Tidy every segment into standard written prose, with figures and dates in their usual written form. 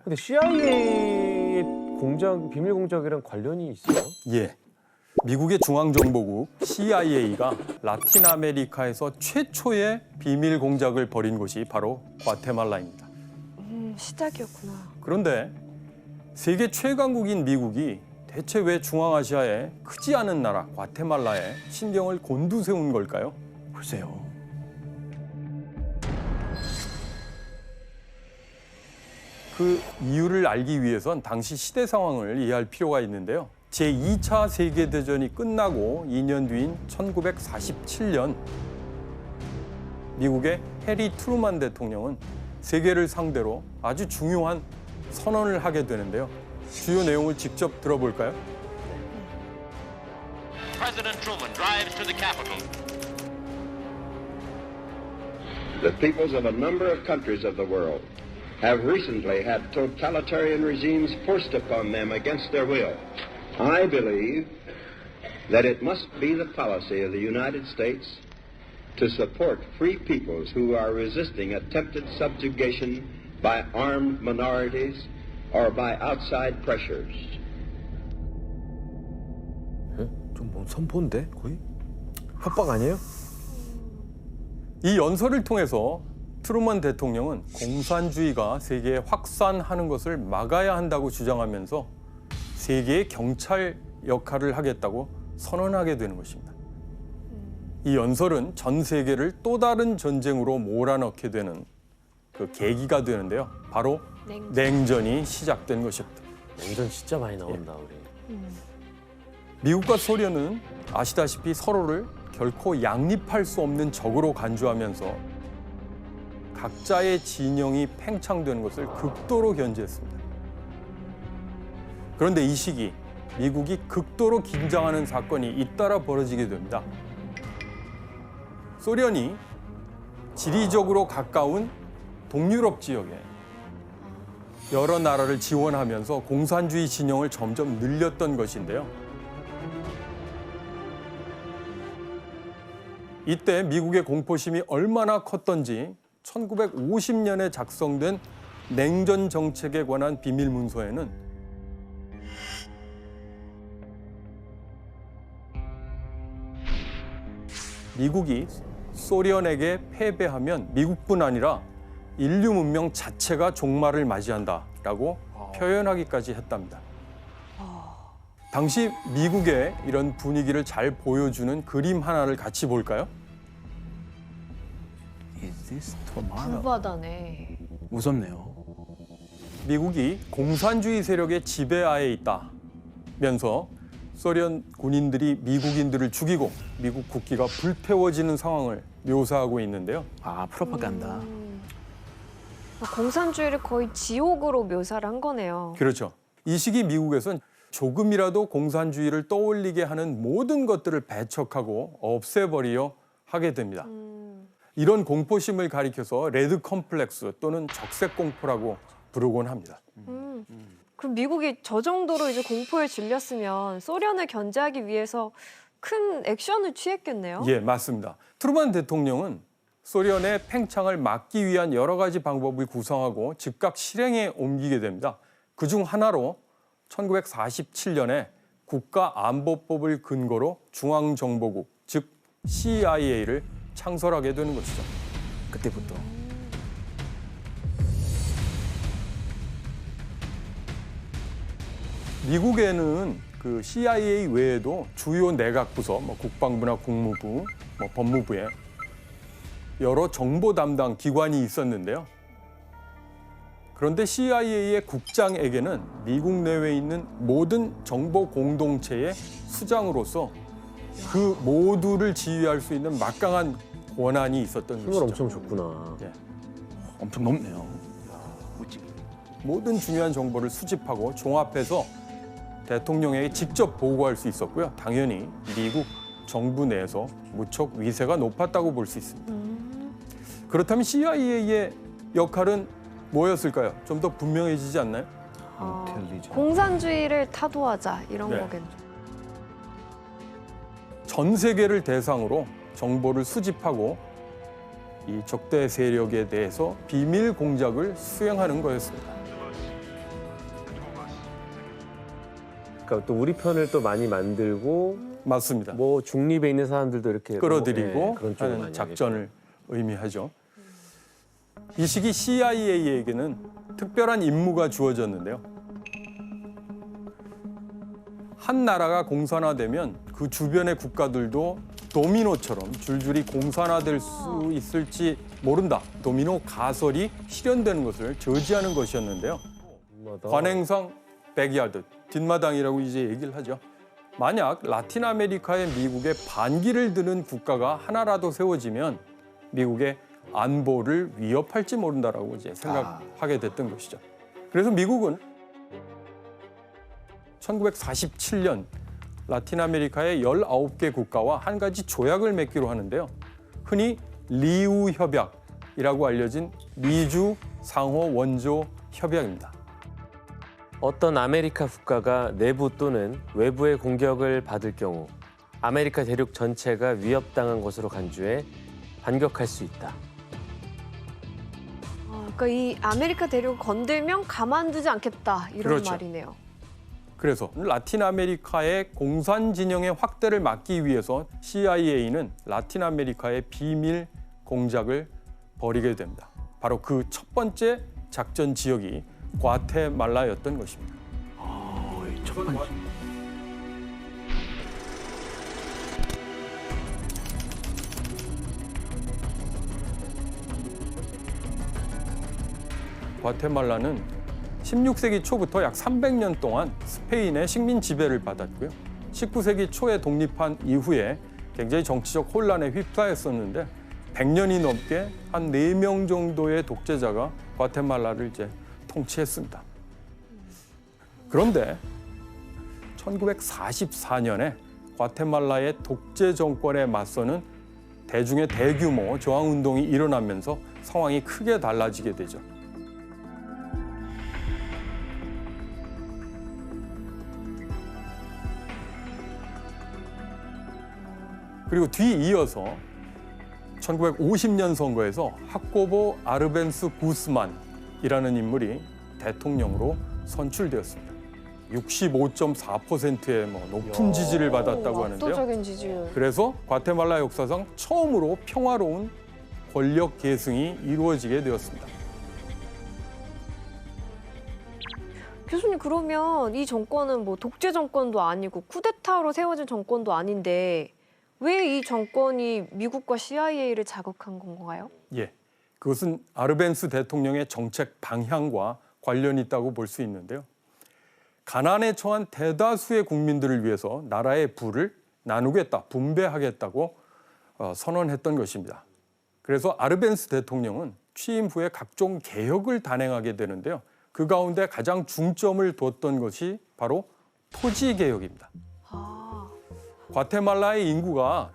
근데 CIA 공작, 비밀 공작이랑 관련이 있어요? 예. 미국의 중앙정보국 CIA가 라틴 아메리카에서 최초의 비밀 공작을 벌인 곳이 바로 과테말라입니다. 시작이었구나. 그런데 세계 최강국인 미국이 대체 왜 중앙아시아의 크지 않은 나라 과테말라에 신경을 곤두세운 걸까요? 글쎄요. 그 이유를 알기 위해선 당시 시대 상황을 이해할 필요가 있는데요. 제2차 세계대전이 끝나고 2년 뒤인 1947년 미국의 해리 트루만 대통령은 세계를 상대로 아주 중요한 선언을 하게 되는데요. 주요 내용을 직접 들어볼까요? President Truman drives to the Capitol. The peoples of a number of countries of the world have recently had totalitarian regimes forced upon them against their will. I believe that it must be the policy of the United States to support free peoples who are resisting attempted subjugation by armed minorities or by outside pressures. 좀 뭐 선포인데 거의? 협박 아니에요? 이 연설을 통해서 트루먼 대통령은 공산주의가 세계에 확산하는 것을 막아야 한다고 주장하면서 세계의 경찰 역할을 하겠다고 선언하게 되는 것입니다. 이 연설은 전 세계를 또 다른 전쟁으로 몰아넣게 되는 그 계기가 되는데요. 바로 냉전이 시작된 것입니다. 냉전 진짜 많이 나온다 우리. 미국과 소련은 아시다시피 서로를 결코 양립할 수 없는 적으로 간주하면서 각자의 진영이 팽창되는 것을 극도로 견제했습니다. 그런데 이 시기 미국이 극도로 긴장하는 사건이 잇따라 벌어지게 됩니다. 소련이 지리적으로 가까운 동유럽 지역에 여러 나라를 지원하면서 공산주의 진영을 점점 늘렸던 것인데요. 이때 미국의 공포심이 얼마나 컸던지 1950년에 작성된 냉전 정책에 관한 비밀 문서에는 미국이 소련에게 패배하면 미국뿐 아니라 인류 문명 자체가 종말을 맞이한다라고 표현하기까지 했답니다. 당시 미국의 이런 분위기를 잘 보여주는 그림 하나를 같이 볼까요? Is this tomato? 불바다네. 무섭네요. 미국이 공산주의 세력의 지배하에 있다면서 소련 군인들이 미국인들을 죽이고 미국 국기가 불태워지는 상황을 묘사하고 있는데요. 아, 프로파간다. 공산주의를 거의 지옥으로 묘사를 한 거네요. 그렇죠. 이 시기 미국에선 조금이라도 공산주의를 떠올리게 하는 모든 것들을 배척하고 없애버리려 하게 됩니다. 이런 공포심을 가리켜서 레드 컴플렉스 또는 적색 공포라고 부르곤 합니다. 그럼 미국이 저 정도로 이제 공포에 질렸으면 소련을 견제하기 위해서 큰 액션을 취했겠네요. 예, 맞습니다. 트루만 대통령은 소련의 팽창을 막기 위한 여러 가지 방법을 구상하고 즉각 실행에 옮기게 됩니다. 그중 하나로 1947년에 국가안보법을 근거로 중앙정보국, 즉 CIA를 창설하게 되는 것이죠. 그때부터. 미국에는 그 CIA 외에도 주요 내각 부서, 국방부나 국무부, 법무부에 여러 정보 담당 기관이 있었는데요. 그런데 CIA의 국장에게는 미국 내외에 있는 모든 정보 공동체의 수장으로서 그 모두를 지휘할 수 있는 막강한 권한이 있었던 힘을 것이죠. 엄청 줬구나. 예. 엄청 높네요. 멋지게. 모든 중요한 정보를 수집하고 종합해서 대통령에게 직접 보고할 수 있었고요. 당연히 미국 정부 내에서 무척 위세가 높았다고 볼 수 있습니다. 그렇다면 CIA의 역할은 뭐였을까요? 좀 더 분명해지지 않나요? 인텔리전. 공산주의를 타도하자 이런 네. 거겠죠. 전 세계를 대상으로 정보를 수집하고 이 적대 세력에 대해서 비밀 공작을 수행하는 거였습니다. 그러니까 또 우리 편을 또 많이 만들고 맞습니다. 뭐 중립에 있는 사람들도 이렇게 끌어들이고 그런 쪽을 하는 많이 작전을 의미하죠. 이 시기 CIA에게는 특별한 임무가 주어졌는데요. 한 나라가 공산화되면 그 주변의 국가들도 도미노처럼 줄줄이 공산화될 수 있을지 모른다. 도미노 가설이 실현되는 것을 저지하는 것이었는데요. 하겠습니다. 관행상 백야드, 뒷마당이라고 이제 얘기를 하죠. 만약 라틴 아메리카에 미국의 반기를 드는 국가가 하나라도 세워지면 미국의 안보를 위협할지 모른다라고 이제 생각하게 됐던 것이죠. 그래서 미국은 1947년 라틴 아메리카의 19개 국가와 한 가지 조약을 맺기로 하는데요. 흔히 리우 협약이라고 알려진 미주 상호 원조 협약입니다. 어떤 아메리카 국가가 내부 또는 외부의 공격을 받을 경우 아메리카 대륙 전체가 위협당한 것으로 간주해 반격할 수 있다. 그러니까 이 아메리카 대륙을 건들면 가만두지 않겠다 이런 그렇죠. 말이네요. 그래서 라틴 아메리카의 공산 진영의 확대를 막기 위해서 CIA는 라틴 아메리카의 비밀 공작을 벌이게 됩니다. 바로 그 첫 번째 작전 지역이 과테말라였던 것입니다. 첫 번째. 과테말라는 16세기 초부터 약 300년 동안 스페인의 식민 지배를 받았고요. 19세기 초에 독립한 이후에 굉장히 정치적 혼란에 휩싸였었는데 100년이 넘게 한 4명 정도의 독재자가 과테말라를 이제 통치했습니다. 그런데 1944년에 과테말라의 독재 정권에 맞서는 대중의 대규모 저항운동이 일어나면서 상황이 크게 달라지게 되죠. 그리고 뒤이어서 1950년 선거에서 하코보 아르벤스 구스만이라는 인물이 대통령으로 선출되었습니다. 65.4%의 높은 지지를 받았다고 하는데요. 압도적인 지지율. 그래서 과테말라 역사상 처음으로 평화로운 권력 계승이 이루어지게 되었습니다. 교수님 그러면 이 정권은 뭐 독재 정권도 아니고 쿠데타로 세워진 정권도 아닌데 왜 이 정권이 미국과 CIA를 자극한 건가요? 예, 그것은 아르벤스 대통령의 정책 방향과 관련이 있다고 볼 수 있는데요. 가난에 처한 대다수의 국민들을 위해서 나라의 부를 나누겠다, 분배하겠다고 선언했던 것입니다. 그래서 아르벤스 대통령은 취임 후에 각종 개혁을 단행하게 되는데요. 그 가운데 가장 중점을 뒀던 것이 바로 토지 개혁입니다. 과테말라의 인구가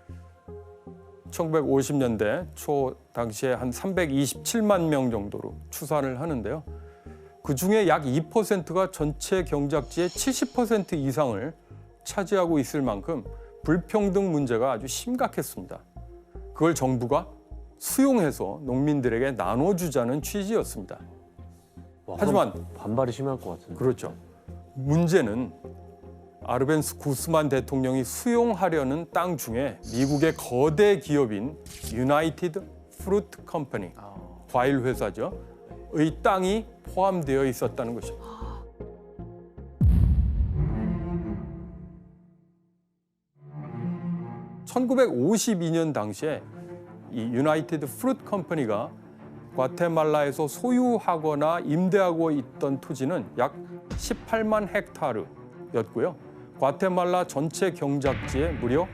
1950년대 초 당시에 한 327만 명 정도로 추산을 하는데요. 그중에 약 2%가 전체 경작지의 70% 이상을 차지하고 있을 만큼 불평등 문제가 아주 심각했습니다. 그걸 정부가 수용해서 농민들에게 나눠주자는 취지였습니다. 하지만 반발이 심할 것 같은데. 그렇죠. 문제는 아르벤스 구스만 대통령이 수용하려는 땅 중에 미국의 거대 기업인 유나이티드 프루트 컴퍼니, 과일 회사죠. 의 땅이 포함되어 있었다는 것입니다. (1952년) 당시에 이 유나이티드 프루트 컴퍼니가 과테말라에서 소유하거나 임대하고 있던 토지는 약 18만 헥타르였고요. 과테말라 전체 경작지의 무려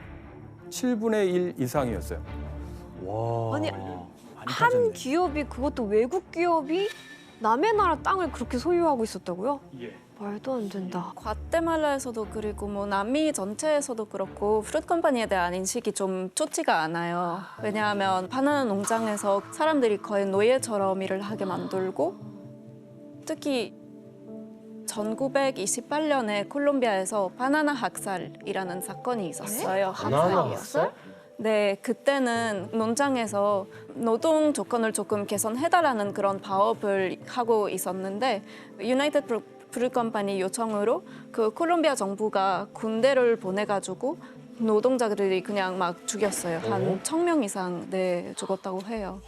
7분의 1 이상이었어요. 와. 아니 많이 한 빠졌네. 기업이 그것도 외국 기업이 남의 나라 땅을 그렇게 소유하고 있었다고요? 말도 안 된다. 과테말라에서도 그리고 뭐 남미 전체에서도 그렇고 프루트 컴퍼니에 대한 인식이 좀 좋지가 않아요. 왜냐하면 바나나 농장에서 사람들이 거의 노예처럼 일을 하게 만들고 특히 1928년에 콜롬비아에서 바나나 학살이라는 사건이 있었어요. 학살이었어요? 네, 그때는 농장에서 노동 조건을 조금 개선해달라는 그런 파업을 하고 있었는데 유나이티드 프루트 컴퍼니 요청으로 그 콜롬비아 정부가 군대를 보내가지고 노동자들이 그냥 막 죽였어요. 한 1,000명 이상 죽었다고 해요.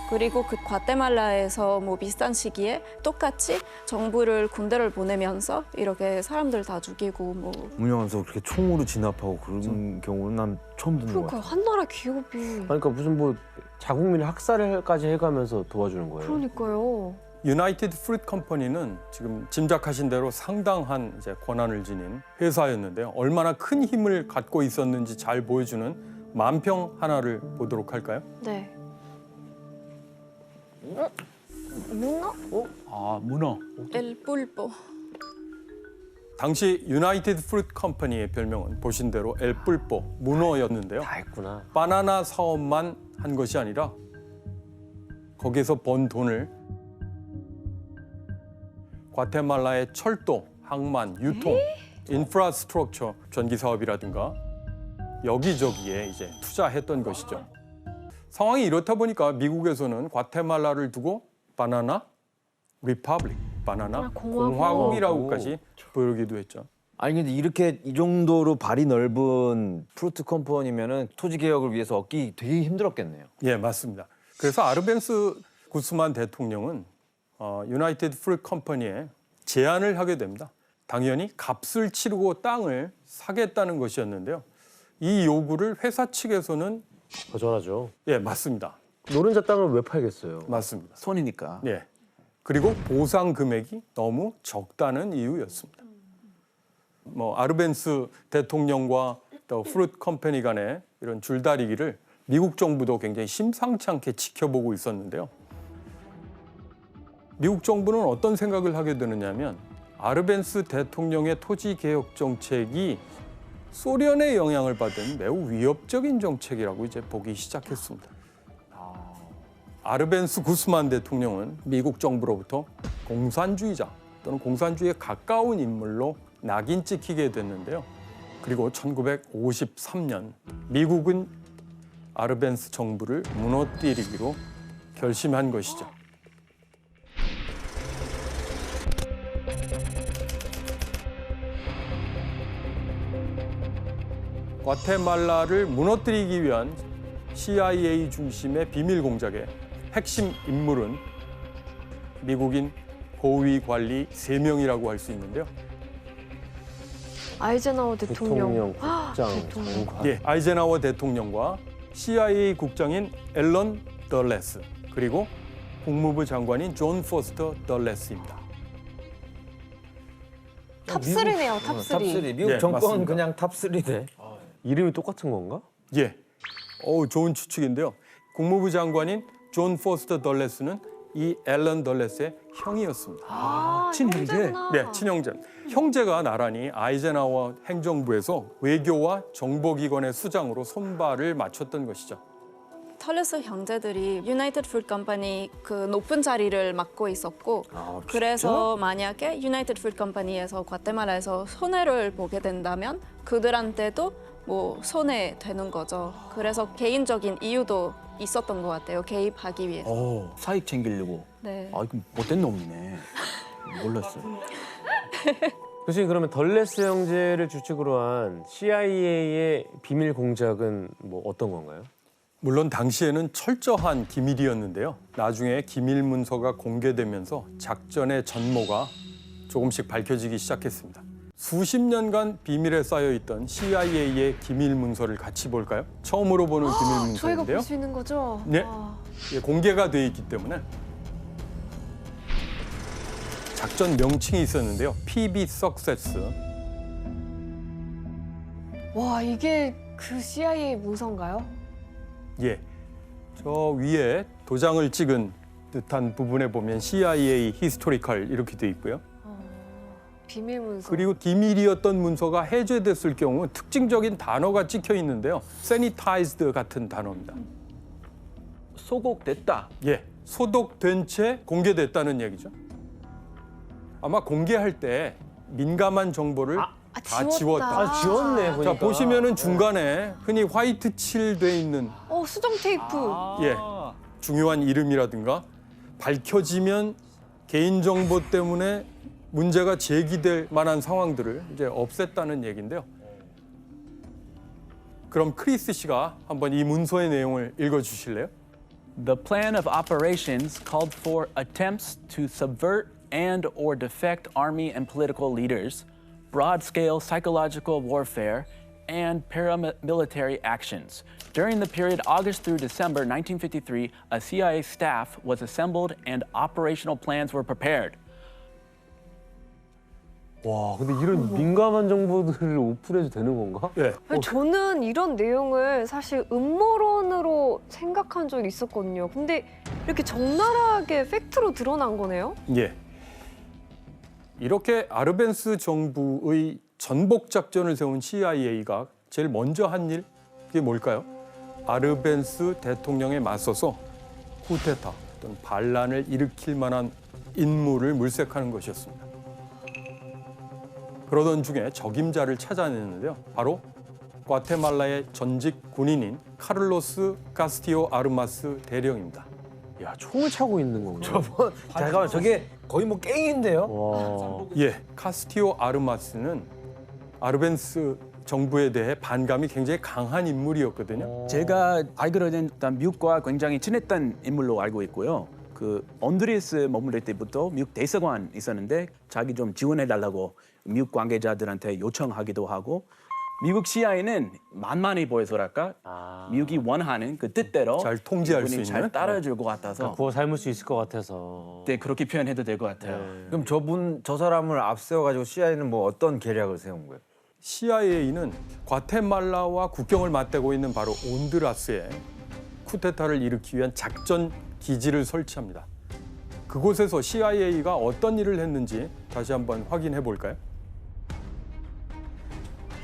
그리고 그 과테말라에서 뭐 비슷한 시기에 똑같이 정부를 군대를 보내면서 이렇게 사람들 다 죽이고 뭐 운영하면서 그렇게 총으로 진압하고 그런 경우는 난 처음 듣는 것 그러니까 같아. 한 나라 기업이. 그러니까 무슨 뭐 자국민 학살까지 해가면서 도와주는 거예요. 그러니까요. 유나이티드 프루트 컴퍼니는 지금 짐작하신 대로 상당한 이제 권한을 지닌 회사였는데요. 얼마나 큰 힘을 갖고 있었는지 잘 보여주는 만평 하나를 보도록 할까요? 네. 문어? 아, 문어. 엘 뿔보. 당시 유나이티드 프루트 컴퍼니의 별명은 보신 대로 엘뿔보, 문어였는데요. 다 했구나. 바나나 사업만 한 것이 아니라 거기서 번 돈을 과테말라의 철도, 항만, 유통, 인프라스트럭처, 전기 사업이라든가 여기저기에 이제 투자했던 것이죠. 상황이 이렇다 보니까 미국에서는 과테말라를 두고 바나나 리퍼블릭, 바나나 공화국. 공화국이라고까지 부르기도 했죠. 아니 근데 이렇게 이 정도로 발이 넓은 프루트 컴퍼니면은 토지 개혁을 위해서 얻기 되게 힘들었겠네요. 예, 맞습니다. 그래서 아르벤스 구스만 대통령은 유나이티드 프루트 컴퍼니에 제안을 하게 됩니다. 당연히 값을 치르고 땅을 사겠다는 것이었는데요. 이 요구를 회사 측에서는 거절하죠. 예, 맞습니다. 노른자 땅을 왜 팔겠어요? 맞습니다. 손이니까. 예. 그리고 보상 금액이 너무 적다는 이유였습니다. 뭐 아르벤스 대통령과 또 프루트 컴퍼니 간의 이런 줄다리기를 미국 정부도 굉장히 심상치 않게 지켜보고 있었는데요. 미국 정부는 어떤 생각을 하게 되느냐면 아르벤스 대통령의 토지 개혁 정책이 소련의 영향을 받은 매우 위협적인 정책이라고 이제 보기 시작했습니다. 아르벤스 구스만 대통령은 미국 정부로부터 공산주의자 또는 공산주의에 가까운 인물로 낙인 찍히게 됐는데요. 그리고 1953년 미국은 아르벤스 정부를 무너뜨리기로 결심한 것이죠. 과테말라를 무너뜨리기 위한 CIA 중심의 비밀 공작의 핵심 인물은 미국인 고위 관리 3명이라고 할 수 있는데요. 아이젠하워 대통령, 대통령. 국장, 대통령. 장관. 예, 아이젠하워 대통령과 CIA 국장인 앨런 덜레스 그리고 국무부 장관인 존 포스터 덜레스입니다. 탑3네요, 탑3. 탑3. 미국 예, 정권 맞습니다. 그냥 탑3네. 이름이 똑같은 건가? 예, 좋은 추측인데요. 국무부 장관인 존 포스터 덜레스는 이 앨런 덜레스의 형이었습니다. 친형제? 형제구나. 네, 친형제. 형제가 나란히 아이젠하워 행정부에서 외교와 정보기관의 수장으로 손발을 맞췄던 것이죠. 털레스 형제들이 유나이티드 프루트 컴퍼니 그 높은 자리를 맡고 있었고 그래서 만약에 유나이티드 프루트 컴퍼니에서 과테말라에서 손해를 보게 된다면 그들한테도 뭐 손해되는 거죠. 그래서 개인적인 이유도 있었던 것 같아요. 개입하기 위해서. 사익 챙기려고. 네. 아, 이거 못된 놈이네. 몰랐어요. 교수님 그러면 덜레스 형제를 주축으로 한 CIA의 비밀 공작은 뭐 어떤 건가요? 물론 당시에는 철저한 기밀이었는데요. 나중에 기밀 문서가 공개되면서 작전의 전모가 조금씩 밝혀지기 시작했습니다. 수십 년간 비밀에 쌓여있던 CIA의 기밀 문서를 같이 볼까요? 처음으로 보는 기밀 저희가 문서인데요. 볼 수 있는 거죠? 네. 아, 예, 공개가 돼 있기 때문에 작전 명칭이 있었는데요. PB Success. 와, 이게 그 CIA 문서인가요? 예, 저 위에 도장을 찍은 듯한 부분에 보면 CIA Historical 이렇게 돼 있고요. 비밀 문서. 그리고 기밀이었던 문서가 해제됐을 경우 특징적인 단어가 찍혀 있는데요. Sanitized 같은 단어입니다. 소곡됐다. 예, 소독된 채 공개됐다는 얘기죠. 아마 공개할 때 민감한 정보를 다 지웠다. 아 지웠네 보니까. 자, 보시면은 중간에 흔히 화이트 칠돼 있는 수정 테이프. 예, 중요한 이름이라든가 밝혀지면 개인정보 때문에 문제가 제기될 만한 상황들을 이제 없앴다는 얘기인데요. 그럼 크리스 씨가 한번 이 문서의 내용을 읽어주실래요? The plan of operations called for attempts to subvert and or defect army and political leaders, broad-scale psychological warfare, and paramilitary actions. During the period August through December 1953, a CIA staff was assembled and operational plans were prepared. 와, 근데 이런 민감한 정보들을 오픈해도 되는 건가? 예. 아니, 저는 이런 내용을 사실 음모론으로 생각한 적이 있었거든요. 근데 이렇게 적나라하게 팩트로 드러난 거네요. 예. 이렇게 아르벤스 정부의 전복 작전을 세운 CIA가 제일 먼저 한 일, 그게 뭘까요? 아르벤스 대통령에 맞서서 쿠데타, 어떤 반란을 일으킬 만한 인물을 물색하는 것이었습니다. 그러던 중에 적임자를 찾아내는데요. 바로 과테말라의 전직 군인인 카를로스 카스티오 아르마스 대령입니다. 야, 총을 차고 있는 거구나. 잠깐만 저게 거의 뭐 깽인데요? 와. 예, 카스티오 아르마스는 아르벤스 정부에 대해 반감이 굉장히 강한 인물이었거든요. 제가 알기로는 일단 미국과 굉장히 친했던 인물로 알고 있고요. 그 온두라스 머무를 때부터 미국 대사관 있었는데 자기 좀 지원해달라고 미국 관계자들한테 요청하기도 하고 미국 CIA는 만만해 보여서랄까 미국이 원하는 그 뜻대로 잘 통제할 수 이분이 잘 있는? 따라줄 것 같아서 구워 삶을 수 있을 것 같아서. 네, 그렇게 표현해도 될 것 같아요. 그럼 저 사람을 앞세워가지고 CIA는 뭐 어떤 계략을 세운 거예요? CIA는 과테말라와 국경을 맞대고 있는 바로 온두라스에 쿠데타를 일으키기 위한 작전 기지를 설치합니다. 그곳에서 CIA가 어떤 일을 했는지 다시 한번 확인해 볼까요?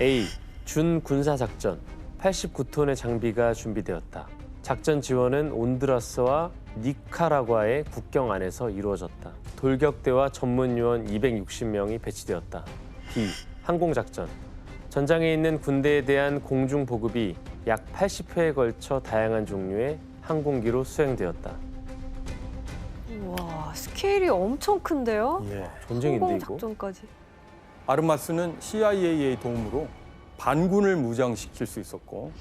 A. 준 군사 작전. 89톤의 장비가 준비되었다. 작전 지원은 온두라스와 니카라과의 국경 안에서 이루어졌다. 돌격대와 전문 요원 260명이 배치되었다. B. 항공 작전. 전장에 있는 군대에 대한 공중 보급이 약 80회에 걸쳐 다양한 종류의 항공기로 수행되었다. 와, 스케일이 엄청 큰데요? 예. 전쟁인데 항공 이거? 작전까지. 아르마스는 CIA의 도움으로 반군을 무장시킬 수 있었고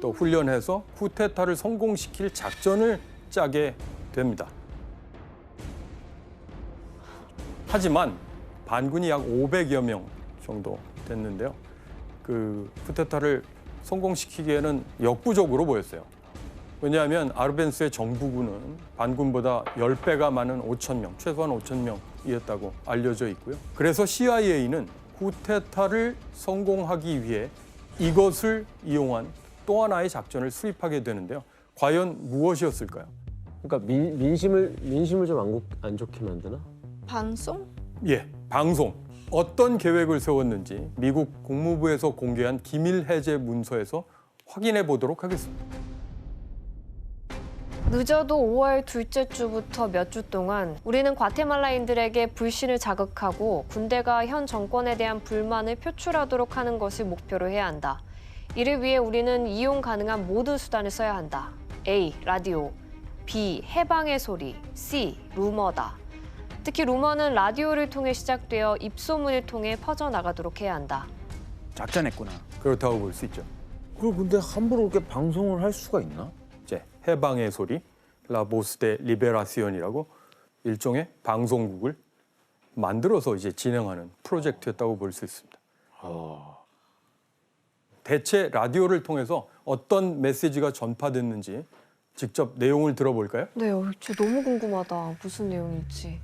또 훈련해서 쿠데타를 성공시킬 작전을 짜게 됩니다. 하지만 반군이 약 500여 명 정도 됐는데요. 그 쿠데타를 성공시키기에는 역부족으로 보였어요. 왜냐하면 아르벤스의 정부군은 반군보다 10배가 많은 5천 명, 최소한 5천 명이었다고 알려져 있고요. 그래서 CIA는 쿠데타를 성공하기 위해 이것을 이용한 또 하나의 작전을 수립하게 되는데요. 과연 무엇이었을까요? 그러니까 민심을 좀 안 좋게 만드나? 반송? 예, 방송. 어떤 계획을 세웠는지 미국 국무부에서 공개한 기밀 해제 문서에서 확인해 보도록 하겠습니다. 늦어도 5월 둘째 주부터 몇 주 동안 우리는 과테말라인들에게 불신을 자극하고 군대가 현 정권에 대한 불만을 표출하도록 하는 것을 목표로 해야 한다. 이를 위해 우리는 이용 가능한 모든 수단을 써야 한다. A. 라디오. B. 해방의 소리. C. 루머다. 특히 루머는 라디오를 통해 시작되어 입소문을 통해 퍼져나가도록 해야 한다. 작전했구나. 그렇다고 볼 수 있죠. 그걸 근데 함부로 이렇게 방송을 할 수가 있나? 이제 해방의 소리, 라 보스 데 리베라시온이라고 일종의 방송국을 만들어서 이제 진행하는 프로젝트였다고 볼 수 있습니다. 대체 라디오를 통해서 어떤 메시지가 전파됐는지 직접 내용을 들어볼까요? 네, 진짜 너무 궁금하다. 무슨 내용일지.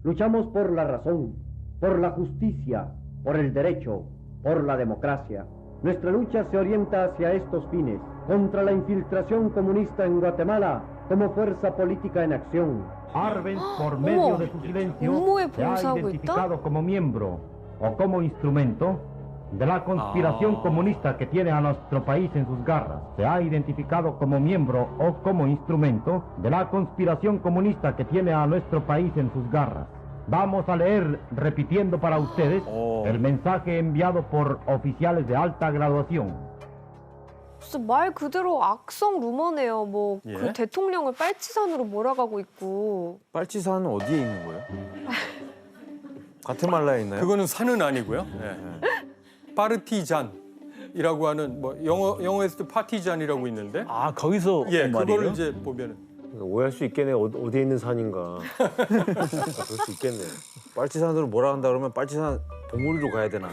Luchamos por la razón, por la justicia, por el derecho, por la democracia. Nuestra lucha se orienta hacia estos fines, contra la infiltración comunista en Guatemala como fuerza política en acción. Arbenz, por medio de su silencio, 업무에 se ha 봉사하고 있다? identificado como miembro o como instrumento de la conspiración comunista que tiene a nuestro país en sus garras. Se ha identificado como miembro o como instrumento de la conspiración comunista que tiene a nuestro país en sus garras. Vamos a leer, repitiendo para ustedes, el mensaje enviado por oficiales de alta graduación. 진짜 말 그대로 악성 루머네요. 뭐 그 예? 대통령을 빨치산으로 몰아가고 있고. 빨치산은 어디에 있는 거예요? 과테말라에 있나요? 그거는 산은 아니고요. 네. 파르티잔이라고 하는 뭐 영어에서도 파티잔이라고 있는데 아, 거기서 예, 온 말이에요? 그거를 이제 보면은 오해할 수 있겠네. 어디에 있는 산인가. 그럴 수 있겠네. 빨치산으로 몰아간다 그러면 빨치산 봉우리로 가야 되나?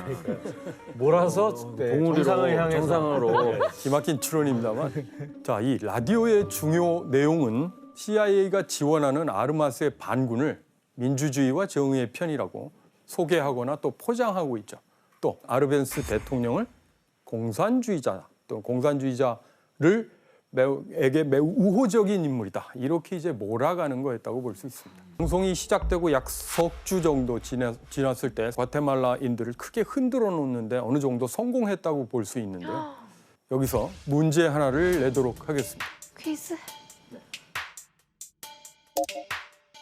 몰아서 봉우리로, 정상을 향해서. 정상으로. 기막힌 추론입니다만 자, 이 라디오의 중요 내용은 CIA가 지원하는 아르마스의 반군을 민주주의와 정의의 편이라고 소개하거나 또 포장하고 있죠. 또 아르벤스 대통령을 공산주의자, 또 공산주의자를 에게 매우 우호적인 인물이다. 이렇게 이제 몰아가는 거였다고 볼 수 있습니다. 방송이 시작되고 약 석 주 정도 지났을 때 과테말라인들을 크게 흔들어 놓는데 어느 정도 성공했다고 볼 수 있는데요. 여기서 문제 하나를 내도록 하겠습니다. 퀴즈.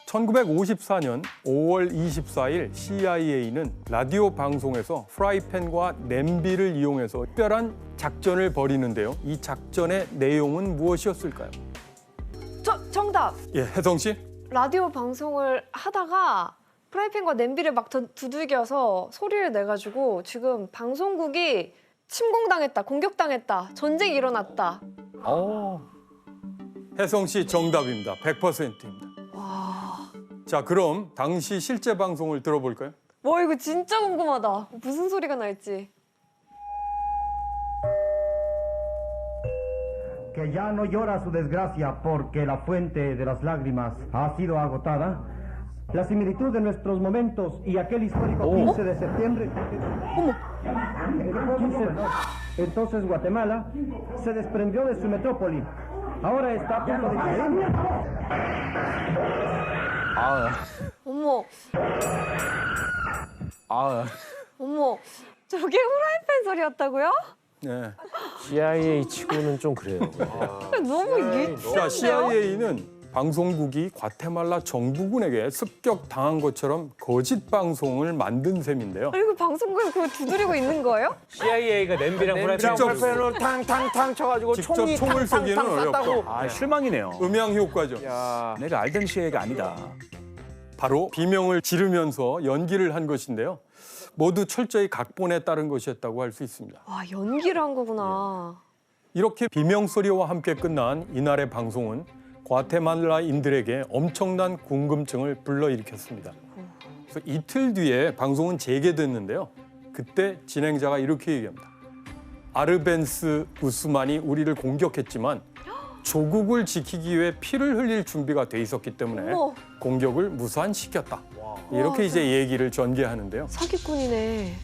1954년 5월 24일 CIA는 라디오 방송에서 프라이팬과 냄비를 이용해서 특별한 작전을 벌이는데요. 이 작전의 내용은 무엇이었을까요? 정답. 예, 혜성 씨. 라디오 방송을 하다가 프라이팬과 냄비를 막 두들겨서 소리를 내가지고 지금 방송국이 침공당했다, 공격당했다, 전쟁이 일어났다. 혜성 씨 정답입니다. 100%입니다. 자, 그럼 당시 실제 방송을 들어볼까요? 와, 이거 진짜 궁금하다. 무슨 소리가 날지. Que ya no llora su desgracia porque la fuente de las lágrimas ha sido agotada. La similitud de nuestros momentos y aquel histórico 15 de septiembre. Entonces Guatemala se desprendió de su metrópoli. Ahora está a punto de caer. 어머, 아, 어머. 저게 후라이팬 소리였다고요? 네. CIA 치고는 좀 그래요. 너무 자, 유치한데요? CIA는 방송국이 과테말라 정부군에게 습격당한 것처럼 거짓 방송을 만든 셈인데요. 아니, 그 방송국에 그걸 두드리고 있는 거예요? CIA가 냄비랑 프라이팬 직접 프라이팬으로 탕탕탕 쳐가지고 직접 총이 총을 쏘기는 탕탕탕 쐈다고. 어렵고. 아, 실망이네요. 음향 효과죠. 야, 내가 알던 CIA가 아니다. 바로 비명을 지르면서 연기를 한 것인데요. 모두 철저히 각본에 따른 것이었다고 할 수 있습니다. 와, 연기를 한 거구나. 이렇게 비명 소리와 함께 끝난 이날의 방송은 과테말라인들에게 엄청난 궁금증을 불러일으켰습니다. 그래서 이틀 뒤에 방송은 재개됐는데요. 그때 진행자가 이렇게 얘기합니다. 아르벤스 구스만이 우리를 공격했지만 조국을 지키기 위해 피를 흘릴 준비가 돼 있었기 때문에 어머. 공격을 무산시켰다. 이렇게 와, 이제 얘기를 전개하는데요. 사기꾼이네.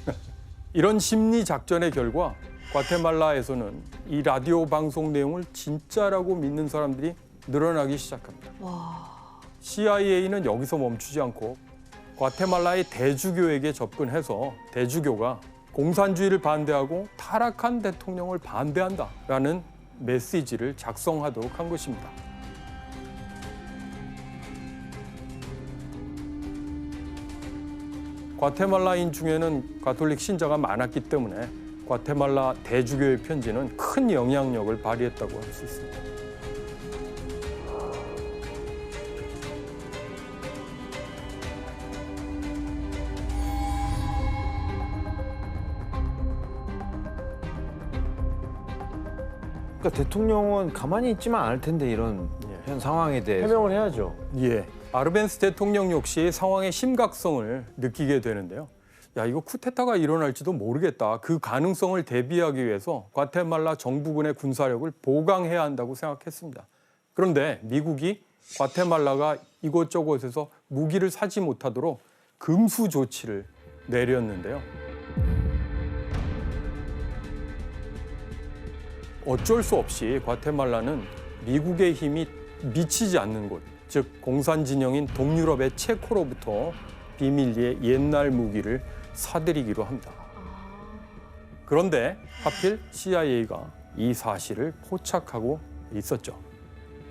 이런 심리 작전의 결과 과테말라에서는 이 라디오 방송 내용을 진짜라고 믿는 사람들이 늘어나기 시작합니다. CIA는 여기서 멈추지 않고 과테말라의 대주교에게 접근해서 대주교가 공산주의를 반대하고 타락한 대통령을 반대한다라는 메시지를 작성하도록 한 것입니다. 과테말라인 중에는 가톨릭 신자가 많았기 때문에 과테말라 대주교의 편지는 큰 영향력을 발휘했다고 할 수 있습니다. 그러니까 대통령은 가만히 있지만 않을 텐데 이런 현 상황에 대해서. 해명을 해야죠. 예, 아르벤스 대통령 역시 상황의 심각성을 느끼게 되는데요. 야, 이거 쿠데타가 일어날지도 모르겠다. 그 가능성을 대비하기 위해서 과테말라 정부군의 군사력을 보강해야 한다고 생각했습니다. 그런데 미국이 과테말라가 이곳저곳에서 무기를 사지 못하도록 금수 조치를 내렸는데요. 어쩔 수 없이 과테말라는 미국의 힘이 미치지 않는 곳, 즉 공산 진영인 동유럽의 체코로부터 비밀리에 옛날 무기를 사들이기로 합니다. 그런데 하필 CIA가 이 사실을 포착하고 있었죠.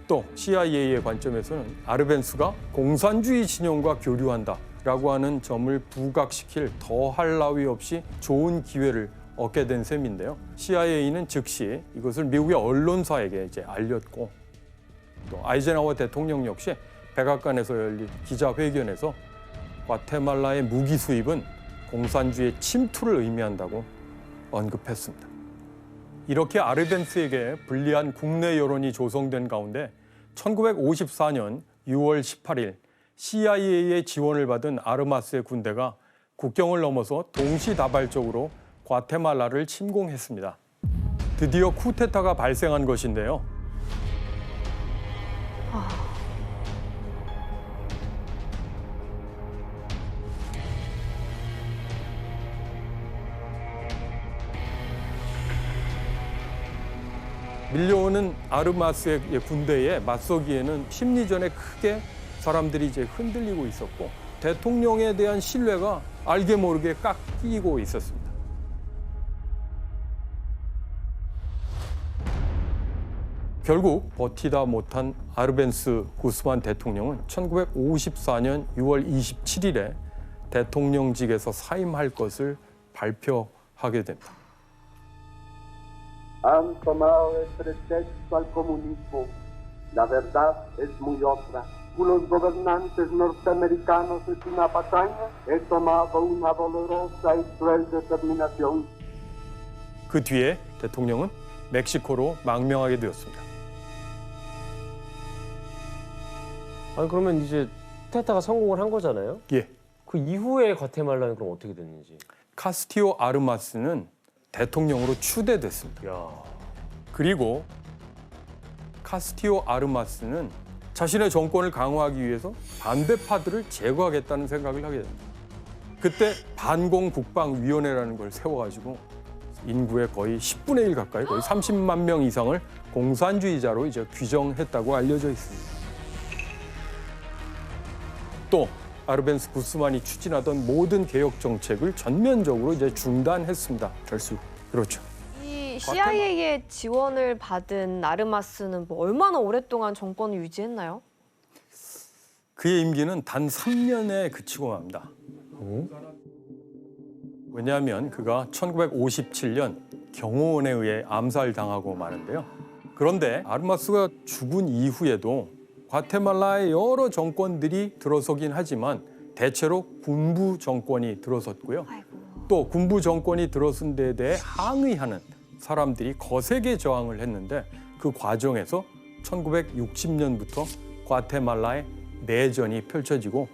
또 CIA의 관점에서는 아르벤스가 공산주의 진영과 교류한다라고 하는 점을 부각시킬 더할 나위 없이 좋은 기회를 얻게 된 셈인데요. CIA는 즉시 이것을 미국의 언론사에게 이제 알렸고, 또 아이젠하워 대통령 역시 백악관에서 열린 기자회견에서 과테말라의 무기 수입은 공산주의 침투를 의미한다고 언급했습니다. 이렇게 아르벤스에게 불리한 국내 여론이 조성된 가운데 1954년 6월 18일 CIA의 지원을 받은 아르마스의 군대가 국경을 넘어서 동시다발적으로 과테말라를 침공했습니다. 드디어 쿠데타가 발생한 것인데요. 밀려오는 아르마스의 군대에 맞서기에는 심리전에 크게 사람들이 이제 흔들리고 있었고 대통령에 대한 신뢰가 알게 모르게 깎이고 있었습니다. 결국 버티다 못한 아르벤스 구스만 대통령은 1954년 6월 27일에 대통령직에서 사임할 것을 발표하게 됩니다. Han tomado de pretexto al comunismo. La verdad es muy otra. Los gobernantes norteamericanos es una patraña. He tomado una dolorosa y cruel determinación. 그 뒤에 대통령은 멕시코로 망명하게 되었습니다. 아니 그러면 이제 쿠데타가 성공을 한 거잖아요. 예. 그 이후에 과테말라는 그럼 어떻게 됐는지. 카스티오 아르마스는 대통령으로 추대됐습니다. 야. 그리고 카스티오 아르마스는 자신의 정권을 강화하기 위해서 반대파들을 제거하겠다는 생각을 하게 됩니다. 그때 반공국방위원회라는 걸 세워가지고 인구의 거의 10분의 1 가까이 거의 30만 명 이상을 공산주의자로 이제 규정했다고 알려져 있습니다. 또 아르벤스 구스만이 추진하던 모든 개혁 정책을 전면적으로 이제 중단했습니다. 결수. 그렇죠. 이 CIA의 지원을 받은 아르마스는 뭐 얼마나 오랫동안 정권을 유지했나요? 그의 임기는 단 3년에 그치고 맙니다. 왜냐하면 그가 1957년 경호원에 의해 암살당하고 마는데요. 그런데 아르마스가 죽은 이후에도 과테말라의 여러 정권들이 들어서긴 하지만 대체로 군부 정권이 들어섰고요. 또 군부 정권이 들어선 데에 대해 항의하는 사람들이 거세게 저항을 했는데 그 과정에서 1960년부터 과테말라의 내전이 펼쳐지고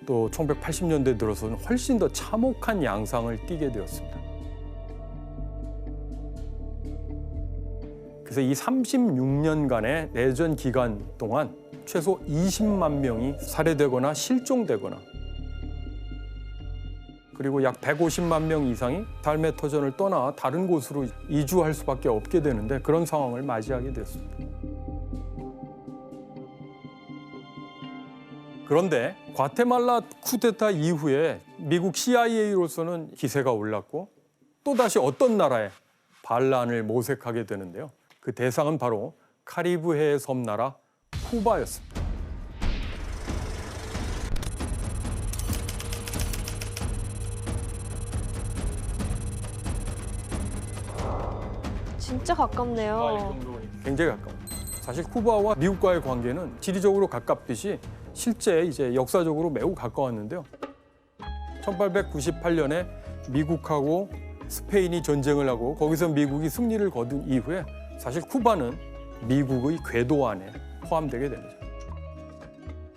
또 1980년대 들어서는 훨씬 더 참혹한 양상을 띠게 되었습니다. 그래서 이 36년간의 내전 기간 동안 최소 20만 명이 살해되거나 실종되거나 그리고 약 150만 명 이상이 삶의 터전을 떠나 다른 곳으로 이주할 수밖에 없게 되는데 그런 상황을 맞이하게 됐습니다. 그런데 과테말라 쿠데타 이후에 미국 CIA로서는 기세가 올랐고 또다시 어떤 나라에 반란을 모색하게 되는데요. 그 대상은 바로 카리브해의 섬나라 쿠바였습니다. 진짜 가깝네요. 굉장히 가까워요. 사실 쿠바와 미국과의 관계는 지리적으로 가깝듯이 실제 이제 역사적으로 매우 가까웠는데요. 1898년에 미국하고 스페인이 전쟁을 하고 거기서 미국이 승리를 거둔 이후에 사실 쿠바는 미국의 궤도 안에 포함되게 됩니다.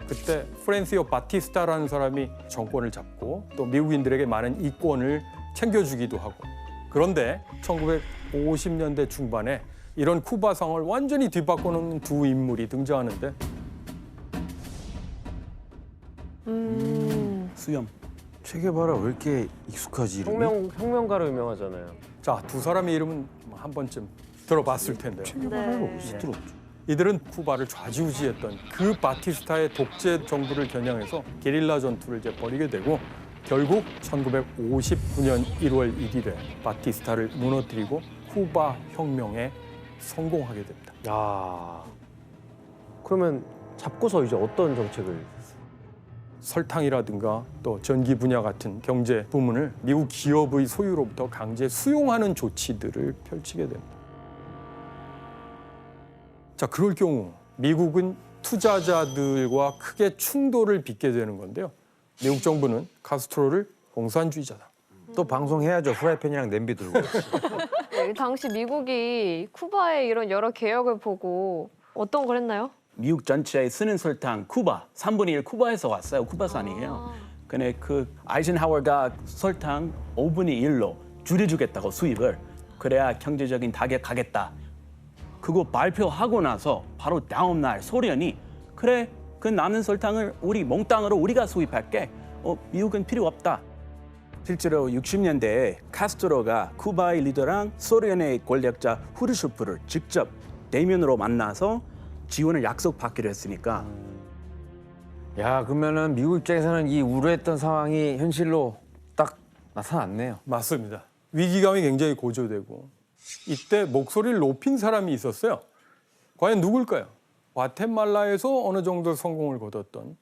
그때 프란시오 바티스타라는 사람이 정권을 잡고 또 미국인들에게 많은 이권을 챙겨주기도 하고 그런데 1950년대 중반에 이런 쿠바 상황을 완전히 뒤바꿔놓는 두 인물이 등장하는데 수염. 체게바라 왜 이렇게 익숙하지 이름이? 혁명가로 유명하잖아요. 자, 두 사람의 이름은 한 번쯤 들어봤을 텐데요. 체게바라를 네. 어디서 들었죠? 이들은 쿠바를 좌지우지했던 그 바티스타의 독재 정부를 겨냥해서 게릴라 전투를 이제 벌이게 되고 결국 1959년 1월 1일에 바티스타를 무너뜨리고 쿠바 혁명에 성공하게 됩니다. 야. 그러면 잡고서 이제 어떤 정책을? 설탕이라든가 또 전기 분야 같은 경제 부문을 미국 기업의 소유로부터 강제 수용하는 조치들을 펼치게 됩니다. 자, 그럴 경우 미국은 투자자들과 크게 충돌을 빚게 되는 건데요. 미국 정부는 카스트로를 공산주의자다. 또 방송해야죠. 프라이팬이랑 냄비 들고. 네, 당시 미국이 쿠바의 이런 여러 개혁을 보고 어떤 걸 했나요? 미국 전체에 쓰는 설탕 쿠바 3분의 1 쿠바에서 왔어요. 쿠바산이에요. 근데 그 아이젠하워가 설탕 5분의 1로 줄여주겠다고 수입을 그래야 경제적인 타격하겠다. 그거 발표하고 나서 바로 다음 날 소련이 그래 그 남은 설탕을 우리 몽땅으로 우리가 수입할게. 미국은 필요 없다. 실제로 60년대에 카스트로가 쿠바의 리더랑 소련의 권력자 후르쇼프를 직접 대면으로 만나서 지원을 약속받기로 했으니까 야, 그러면은 미국 입장에서는 이 우려했던 상황이 현실로 딱 나타났네요. 맞습니다. 위기감이 굉장히 고조되고 이때 목소리를 높인 사람이 있었어요. 과연 누굴까요? 과테말라에서 어느 정도 성공을 거뒀던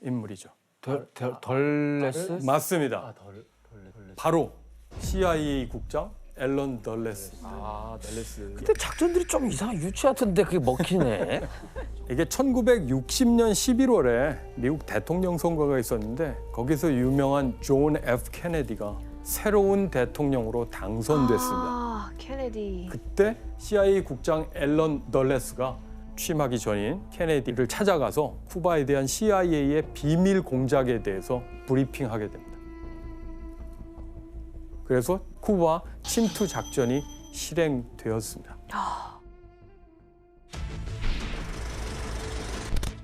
인물이죠. 덜레스? 맞습니다. 바로 CIA 국장 앨런 덜레스. 덜레스. 근데 작전들이 좀 이상하게 유치하던데 그게 먹히네. 이게 1960년 11월에 미국 대통령 선거가 있었는데 거기서 유명한 존 F 케네디가 새로운 대통령으로 당선됐습니다. 케네디. 그때 CIA 국장 앨런 덜레스가 취임하기 전인 케네디를 찾아가서 쿠바에 대한 CIA의 비밀 공작에 대해서 브리핑하게 됩니다. 그래서 쿠바 침투 작전이 실행되었습니다.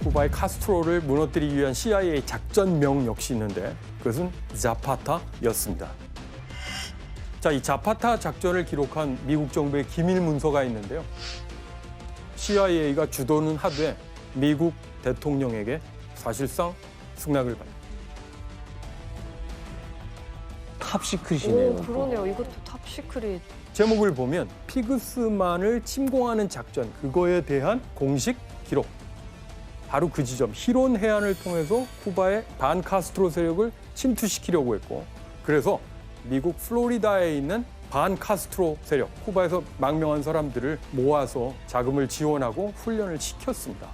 쿠바의 카스트로를 무너뜨리기 위한 CIA 작전명 역시 있는데 그것은 자파타였습니다. 자, 이 자파타 작전을 기록한 미국 정부의 기밀 문서가 있는데요. CIA가 주도는 하되 미국 대통령에게 사실상 승낙을 받습니다. 탑시크릿이네요. 그러네요. 이것도 탑시크릿. 제목을 보면 피그스만을 침공하는 작전, 그거에 대한 공식 기록. 바로 그 지점 히론 해안을 통해서 쿠바의 반카스트로 세력을 침투시키려고 했고 그래서 미국 플로리다에 있는 반카스트로 세력, 쿠바에서 망명한 사람들을 모아서 자금을 지원하고 훈련을 시켰습니다.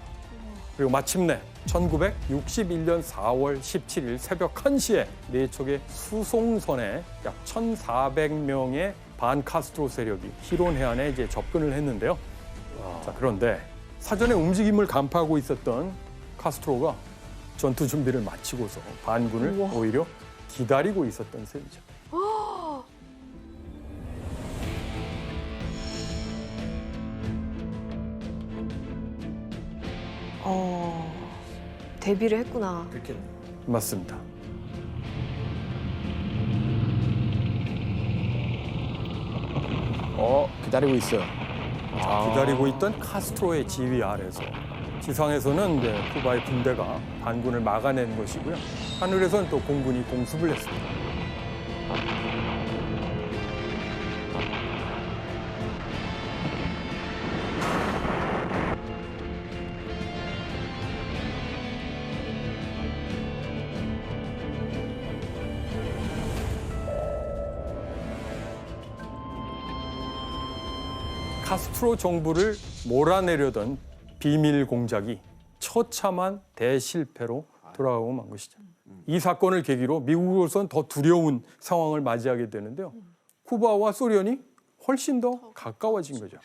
그리고 마침내 1961년 4월 17일 새벽 1시에 네 척의 수송선에 약 1,400명의 반카스트로 세력이 히론 해안에 이제 접근을 했는데요. 자, 그런데 사전에 움직임을 간파하고 있었던 카스트로가 전투 준비를 마치고서 반군을 오히려 기다리고 있었던 셈이죠. 데뷔를 했구나. 맞습니다. 기다리고 있어요. 기다리고 있던 카스트로의 지휘 아래서 지상에서는 이제 쿠바의 군대가 반군을 막아낸 것이고요. 하늘에서는 또 공군이 공습을 했습니다. 카스트로 정부를 몰아내려던 비밀 공작이 처참한 대실패로 돌아가고 만 것이죠. 이 사건을 계기로 미국으로서는 더 두려운 상황을 맞이하게 되는데요. 쿠바와 소련이 훨씬 더 가까워진 거죠.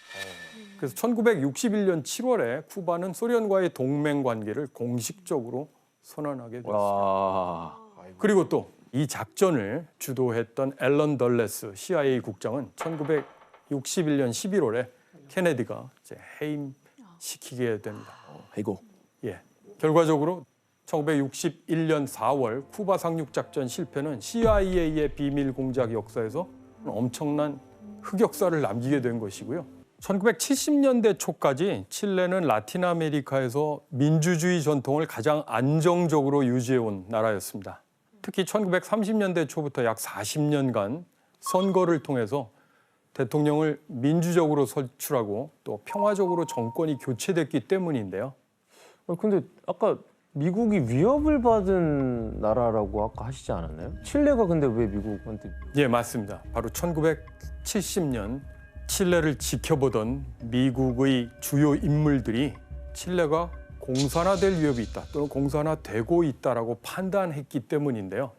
그래서 1961년 7월에 쿠바는 소련과의 동맹 관계를 공식적으로 선언하게 됐습니다. 그리고 또 이 작전을 주도했던 앨런 덜레스 CIA 국장은 1961년 11월에 케네디가 이제 해임시키게 됩니다. 아이고. 예. 결과적으로 1961년 4월 쿠바 상륙 작전 실패는 CIA의 비밀 공작 역사에서 엄청난 흑역사를 남기게 된 것이고요. 1970년대 초까지 칠레는 라틴 아메리카에서 민주주의 전통을 가장 안정적으로 유지해온 나라였습니다. 특히 1930년대 초부터 약 40년간 선거를 통해서 대통령을 민주적으로 선출하고 또 평화적으로 정권이 교체됐기 때문인데요. 근데 아까 미국이 위협을 받은 나라라고 아까 하시지 않았나요? 칠레가 근데 왜 미국한테? 예, 맞습니다. 바로 1970년 칠레를 지켜보던 미국의 주요 인물들이 칠레가 공산화될 위협이 있다 또는 공산화되고 있다라고 판단했기 때문인데요.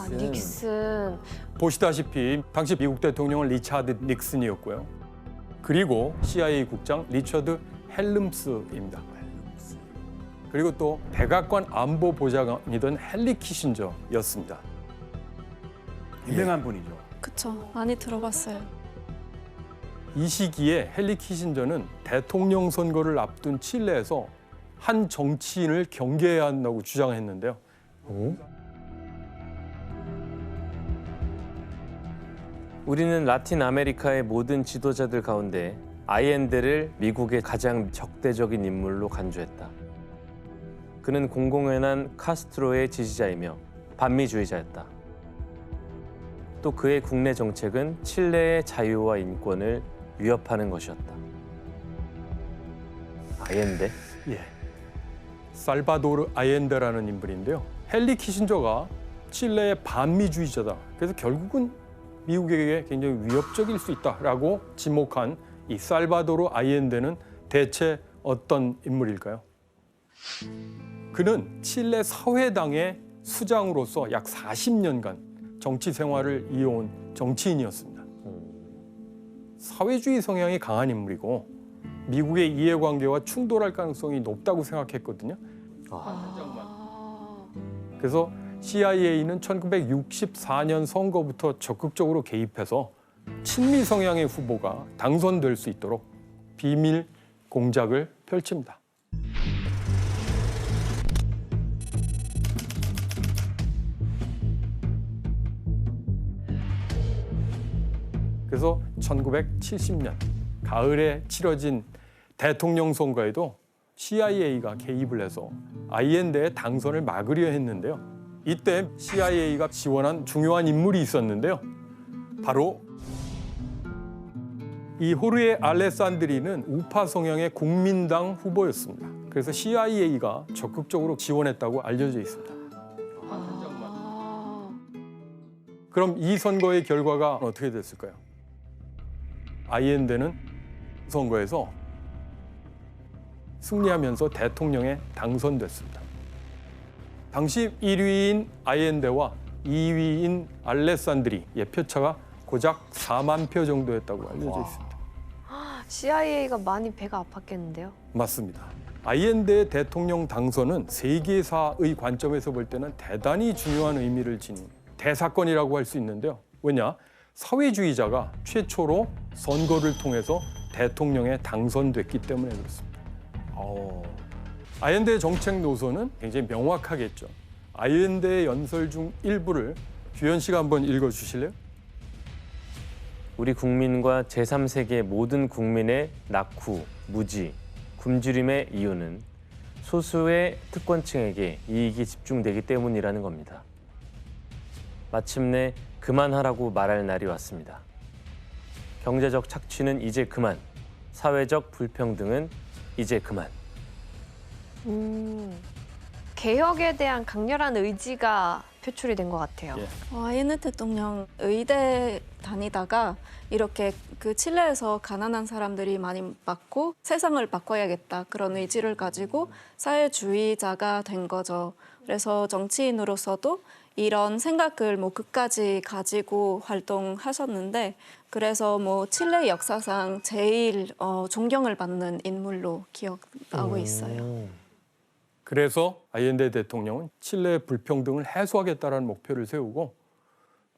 닉슨. 보시다시피 당시 미국 대통령은 리차드 닉슨이었고요. 그리고 CIA 국장 리처드 헬름스입니다. 그리고 또 백악관 안보보좌관이던 헨리 키신저였습니다. 유명한 분이죠. 그쵸. 많이 들어봤어요. 이 시기에 헨리 키신저는 대통령 선거를 앞둔 칠레에서 한 정치인을 경계해야 한다고 주장했는데요. 우리는 라틴 아메리카의 모든 지도자들 가운데 아이엔데를 미국의 가장 적대적인 인물로 간주했다. 그는 공공연한 카스트로의 지지자이며 반미주의자였다. 또 그의 국내 정책은 칠레의 자유와 인권을 위협하는 것이었다. 아이엔데? 예, 살바도르 아이엔데라는 인물인데요. 헨리 키신저가 칠레의 반미주의자다. 그래서 결국은 미국에게 굉장히 위협적일 수 있다라고 지목한 이 살바도르 아이엔데는 대체 어떤 인물일까요? 그는 칠레 사회당의 수장으로서 약 40년간 정치 생활을 이어온 정치인이었습니다. 사회주의 성향이 강한 인물이고 미국의 이해관계와 충돌할 가능성이 높다고 생각했거든요. 그래서 CIA는 1964년 선거부터 적극적으로 개입해서 친미 성향의 후보가 당선될 수 있도록 비밀 공작을 펼칩니다. 그래서 1970년 가을에 치러진 대통령 선거에도 CIA가 개입을 해서 아이엔데의 당선을 막으려 했는데요. 이때 CIA가 지원한 중요한 인물이 있었는데요. 바로 이 호르헤 알레산드리는 우파 성향의 국민당 후보였습니다. 그래서 CIA가 적극적으로 지원했다고 알려져 있습니다. 그럼 이 선거의 결과가 어떻게 됐을까요? 아이엔데는 선거에서 승리하면서 대통령에 당선됐습니다. 당시 1위인 아이엔데와 2위인 알레산드리의 표차가 고작 4만 표 정도였다고 알려져 있습니다. CIA가 많이 배가 아팠겠는데요? 맞습니다. 아이엔데의 대통령 당선은 세계사의 관점에서 볼 때는 대단히 중요한 의미를 지닌 대사건이라고 할 수 있는데요. 왜냐? 사회주의자가 최초로 선거를 통해서 대통령에 당선됐기 때문에 그렇습니다. 아이엔데의 정책 노선은 굉장히 명확하겠죠. 아이엔데의 연설 중 일부를 규현 씨가 한번 읽어주실래요? 우리 국민과 제3세계 모든 국민의 낙후, 무지, 굶주림의 이유는 소수의 특권층에게 이익이 집중되기 때문이라는 겁니다. 마침내 그만하라고 말할 날이 왔습니다. 경제적 착취는 이제 그만, 사회적 불평등은 이제 그만. 개혁에 대한 강렬한 의지가 표출이 된 것 같아요. 예. 아이엔데 대통령 의대 다니다가 이렇게 그 칠레에서 가난한 사람들이 많이 많고 세상을 바꿔야겠다 그런 의지를 가지고 사회주의자가 된 거죠. 그래서 정치인으로서도 이런 생각을 뭐 끝까지 가지고 활동하셨는데 그래서 뭐 칠레 역사상 제일 존경을 받는 인물로 기억하고 있어요. 그래서 아이엔데 대통령은 칠레의 불평등을 해소하겠다는 목표를 세우고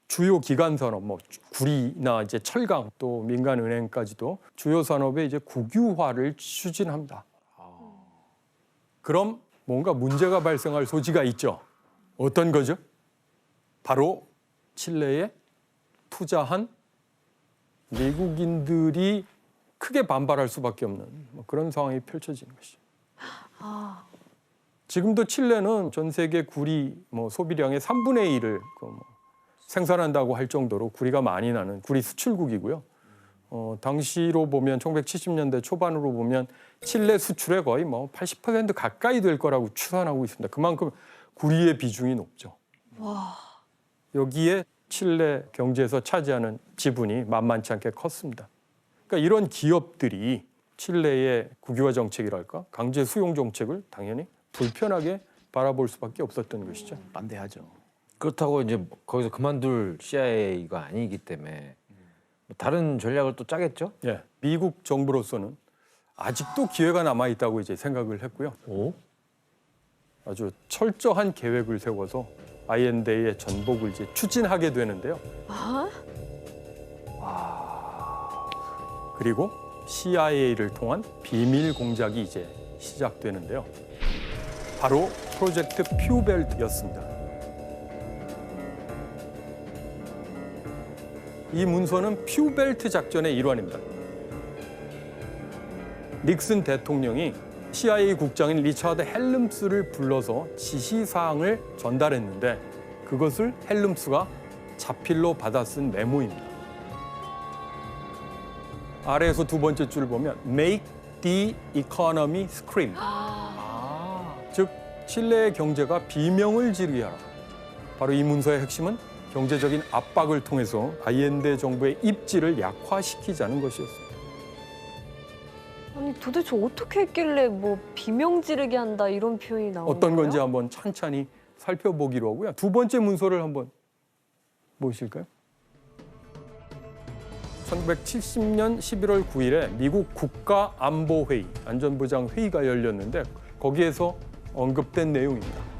주요 기간 산업, 뭐 구리나 이제 철강 또 민간 은행까지도 주요 산업의 이제 국유화를 추진합니다. 그럼 뭔가 문제가 발생할 소지가 있죠. 어떤 거죠? 바로 칠레에 투자한 미국인들이 크게 반발할 수밖에 없는 그런 상황이 펼쳐지는 것이죠. 지금도 칠레는 전 세계 구리 소비량의 3분의 1을 생산한다고 할 정도로 구리가 많이 나는 구리 수출국이고요. 당시로 보면 1970년대 초반으로 보면 칠레 수출의 거의 80% 가까이 될 거라고 추산하고 있습니다. 그만큼 구리의 비중이 높죠. 와. 여기에 칠레 경제에서 차지하는 지분이 만만치 않게 컸습니다. 그러니까 이런 기업들이 칠레의 국유화 정책이랄까 강제 수용 정책을 당연히 불편하게 바라볼 수밖에 없었던 것이죠. 반대하죠. 그렇다고 이제 거기서 그만둘 CIA가 아니기 때문에 다른 전략을 또 짜겠죠? 예, 미국 정부로서는 아직도 기회가 남아 있다고 이제 생각을 했고요. 아주 철저한 계획을 세워서 IND의 전복을 이제 추진하게 되는데요. 그리고 CIA를 통한 비밀 공작이 이제 시작되는데요. 바로 프로젝트 퓨벨트였습니다. 이 문서는 퓨벨트 작전의 일환입니다. 닉슨 대통령이 CIA 국장인 리차드 헬름스를 불러서 지시사항을 전달했는데 그것을 헬름스가 자필로 받아 쓴 메모입니다. 아래에서 두 번째 줄을 보면 Make the economy scream. 즉 칠레의 경제가 비명을 지르게 하라. 바로 이 문서의 핵심은 경제적인 압박을 통해서 아이엔데 정부의 입지를 약화시키자는 것이었습니다. 아니 도대체 어떻게 했길래 뭐 비명 지르게 한다 이런 표현이 나오는 거예요? 어떤 건지 한번 찬찬히 살펴보기로 하고요. 두 번째 문서를 한번 보실까요? 1970년 11월 9일에 미국 국가안보회의, 안전보장 회의가 열렸는데 거기에서 언급된 내용입니다.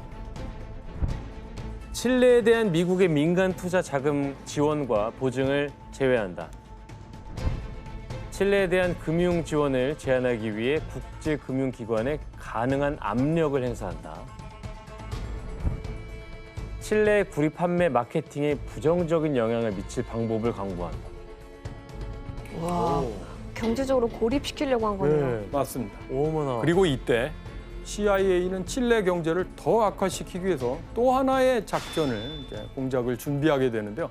칠레에 대한 미국의 민간 투자 자금 지원과 보증을 제외한다. 칠레에 대한 금융 지원을 제한하기 위해 국제금융기관에 가능한 압력을 행사한다. 칠레 구리 판매 마케팅에 부정적인 영향을 미칠 방법을 강구한다. 와, 경제적으로 고립시키려고 한 거네요. 맞습니다. 어머나. 그리고 이때 CIA는 칠레 경제를 더 악화시키기 위해서 또 하나의 작전을 공작을 준비하게 되는데요.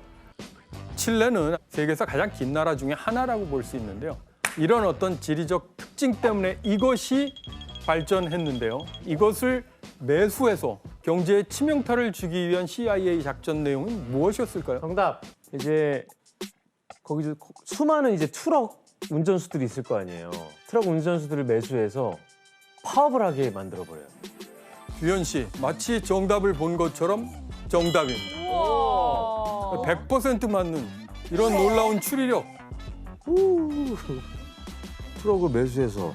칠레는 세계에서 가장 긴 나라 중에 하나라고 볼 수 있는데요. 이런 어떤 지리적 특징 때문에 이것이 발전했는데요. 이것을 매수해서 경제에 치명타를 주기 위한 CIA 작전 내용은 무엇이었을까요? 정답. 이제 거기 수많은 이제 트럭 운전수들이 있을 거 아니에요. 트럭 운전수들을 매수해서 파업을 하게 만들어 버려요. 주현 씨, 마치 정답을 본 것처럼 정답입니다. 100% 맞는 이런 놀라운 추리력. 트럭을 매수해서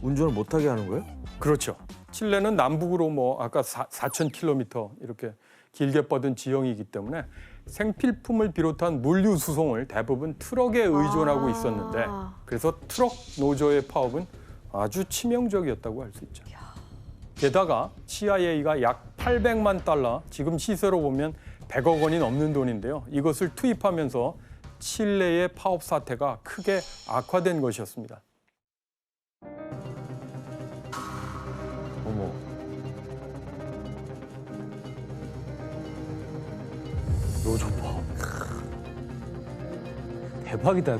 운전을 못하게 하는 거예요? 그렇죠. 칠레는 남북으로 뭐 아까 4,000km 이렇게 길게 뻗은 지형이기 때문에 생필품을 비롯한 물류 수송을 대부분 트럭에 의존하고 있었는데 그래서 트럭 노조의 파업은 아주 치명적이었다고 할 수 있죠. 게다가 CIA가 약 800만 달러, 지금 시세로 보면 100억 원이 넘는 돈인데요. 이것을 투입하면서 칠레의 파업 사태가 크게 악화된 것이었습니다. 어머. 노조 파업. 대박이다.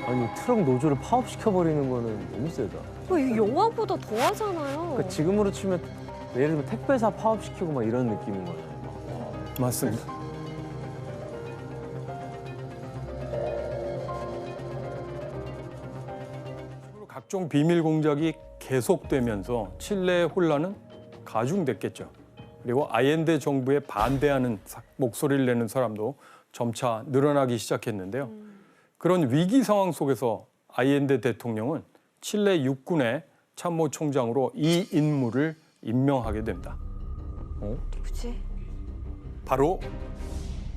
아니 트럭 노조를 파업시켜버리는 거는 너무 세다. 이 영화보다 더 하잖아요. 그러니까 지금으로 치면 예를 들면 택배사 파업시키고 막 이런 느낌인 거잖아요. 맞습니다. 각종 비밀 공작이 계속되면서 칠레의 혼란은 가중됐겠죠. 그리고 아옌데 정부에 반대하는 목소리를 내는 사람도 점차 늘어나기 시작했는데요. 그런 위기 상황 속에서 아옌데 대통령은 칠레 육군의 참모총장으로 이 인물을 임명하게 됩니다. 누구지? 바로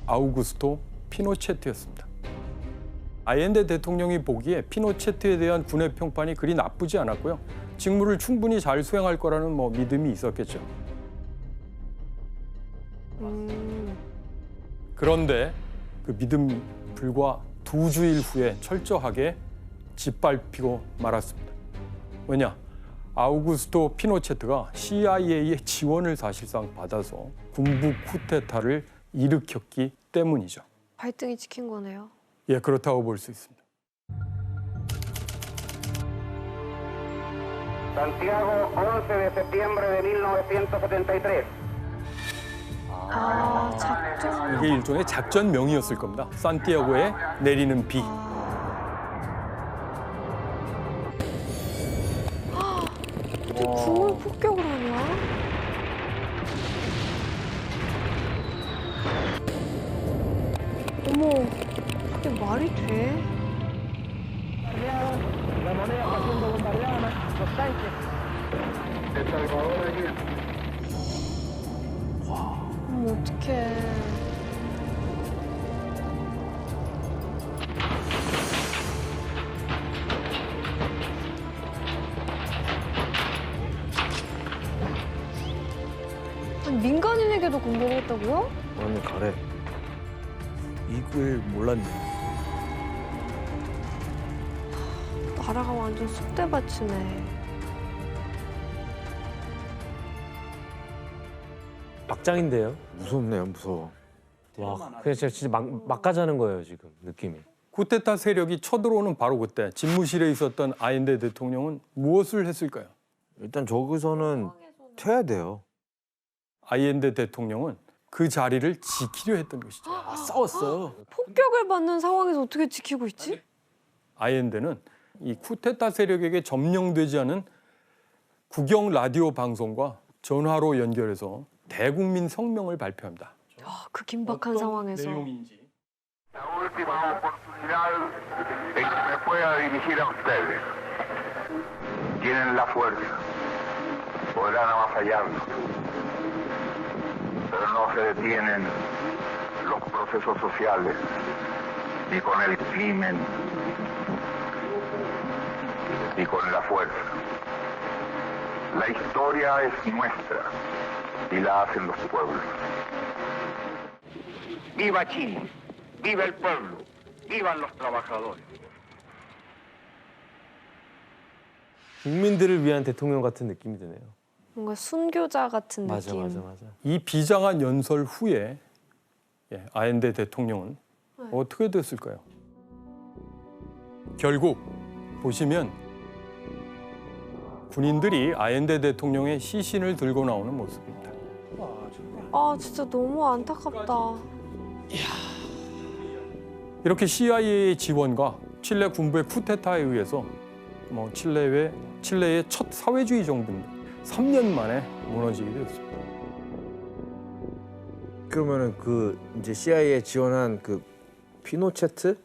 아우구스토 피노체트였습니다. 아옌데 대통령이 보기에 피노체트에 대한 군의 평판이 그리 나쁘지 않았고요. 직무를 충분히 잘 수행할 거라는 믿음이 있었겠죠. 그런데 그 믿음 불과 2주일 후에 철저하게 짓밟히고 말았습니다. 왜냐? 아우구스토 피노체트가 CIA의 지원을 사실상 받아서 군부 쿠데타를 일으켰기 때문이죠. 발등이 찍힌 거네요. 예, 그렇다고 볼 수 있습니다. Santiago, 11 de septiembre de 1973. 작전. 이게 일종의 작전명이었을 겁니다. 산티아고에 내리는 비. 폭격을 하냐? 어머, 그게 말이 돼? 어머, 어떡해. 아니, 민간인에게도 공격을 했다고요? 아니 가래. 이걸 몰랐네. 나라가 완전 쑥대밭이네. 막장인데요. 무섭네요, 무서워. 와, 그냥 진짜 막 가자는 거예요 지금 느낌이. 쿠데타 세력이 쳐들어오는 바로 그때 집무실에 있었던 아엔데 대통령은 무엇을 했을까요? 일단 저기서는 튀어야 돼요. 아엔데 대통령은 그 자리를 지키려 했던 것이죠. 아, 싸웠어. 폭격을 받는 상황에서 어떻게 지키고 있지? 아엔데는 이 쿠데타 세력에게 점령되지 않은 국영 라디오 방송과 전화로 연결해서 대국민 성명을 발표합니다. 아, 그 긴박한 상황에서. 내용인지. La última oportunidad en que me pueda dirigir a ustedes. Tienen la fuerza, podrán avasallarnos, pero no se detienen los procesos sociales, ni con el crimen, ni con la fuerza. La historia es nuestra y la hacen los pueblos. ¡Viva Chile! ¡Viva el pueblo! ¡Vivan los trabajadores! 국민들을 위한 대통령 같은 느낌이 드네요. 뭔가 순교자 같은 맞아, 느낌. 맞아, 맞아. 이 비장한 연설 후에 아엔데 대통령은 어떻게 됐을까요? 결국 보시면 군인들이 아엔데 대통령의 시신을 들고 나오는 모습입니다. 아, 진짜 너무 안타깝다. 이렇게 CIA의 지원과 칠레 군부의 쿠데타에 의해서 칠레의 첫 사회주의 정부입니다. 3년 만에 무너지게 되었습니다. 그러면은 그 이제 CIA에 지원한 그 피노체트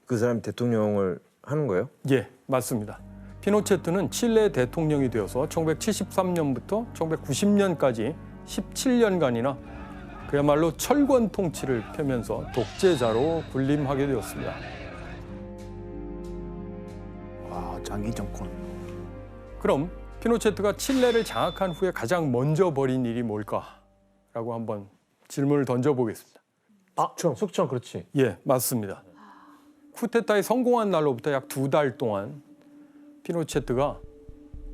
그 사람이 대통령을 하는 거예요? 예, 맞습니다. 피노체트는 칠레 대통령이 되어서 1973년부터 1990년까지 17년간이나 그야말로 철권 통치를 펴면서 독재자로 군림하게 되었습니다. 와, 장기 정권. 그럼 피노체트가 칠레를 장악한 후에 가장 먼저 벌인 일이 뭘까라고 한번 질문을 던져보겠습니다. 숙청, 그렇지. 예, 맞습니다. 쿠데타에 성공한 날로부터 약 2달 동안 피노체트가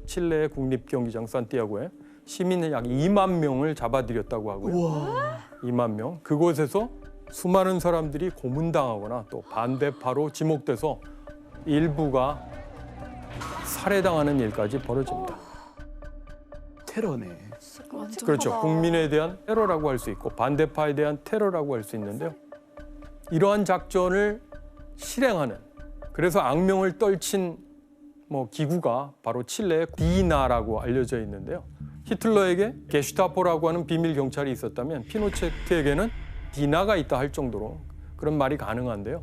칠레의 국립경기장 산티아고에 시민 약 2만 명을 잡아들였다고 하고요. 우와. 2만 명. 그곳에서 수많은 사람들이 고문당하거나 또 반대파로 지목돼서 일부가 살해당하는 일까지 벌어집니다. 테러네. 그렇죠. 국민에 대한 테러라고 할 수 있고 반대파에 대한 테러라고 할 수 있는데요. 이러한 작전을 실행하는 그래서 악명을 떨친 기구가 바로 칠레의 디나라고 알려져 있는데요. 히틀러에게 게슈타포라고 하는 비밀 경찰이 있었다면 피노체트에게는 디나가 있다 할 정도로 그런 말이 가능한데요.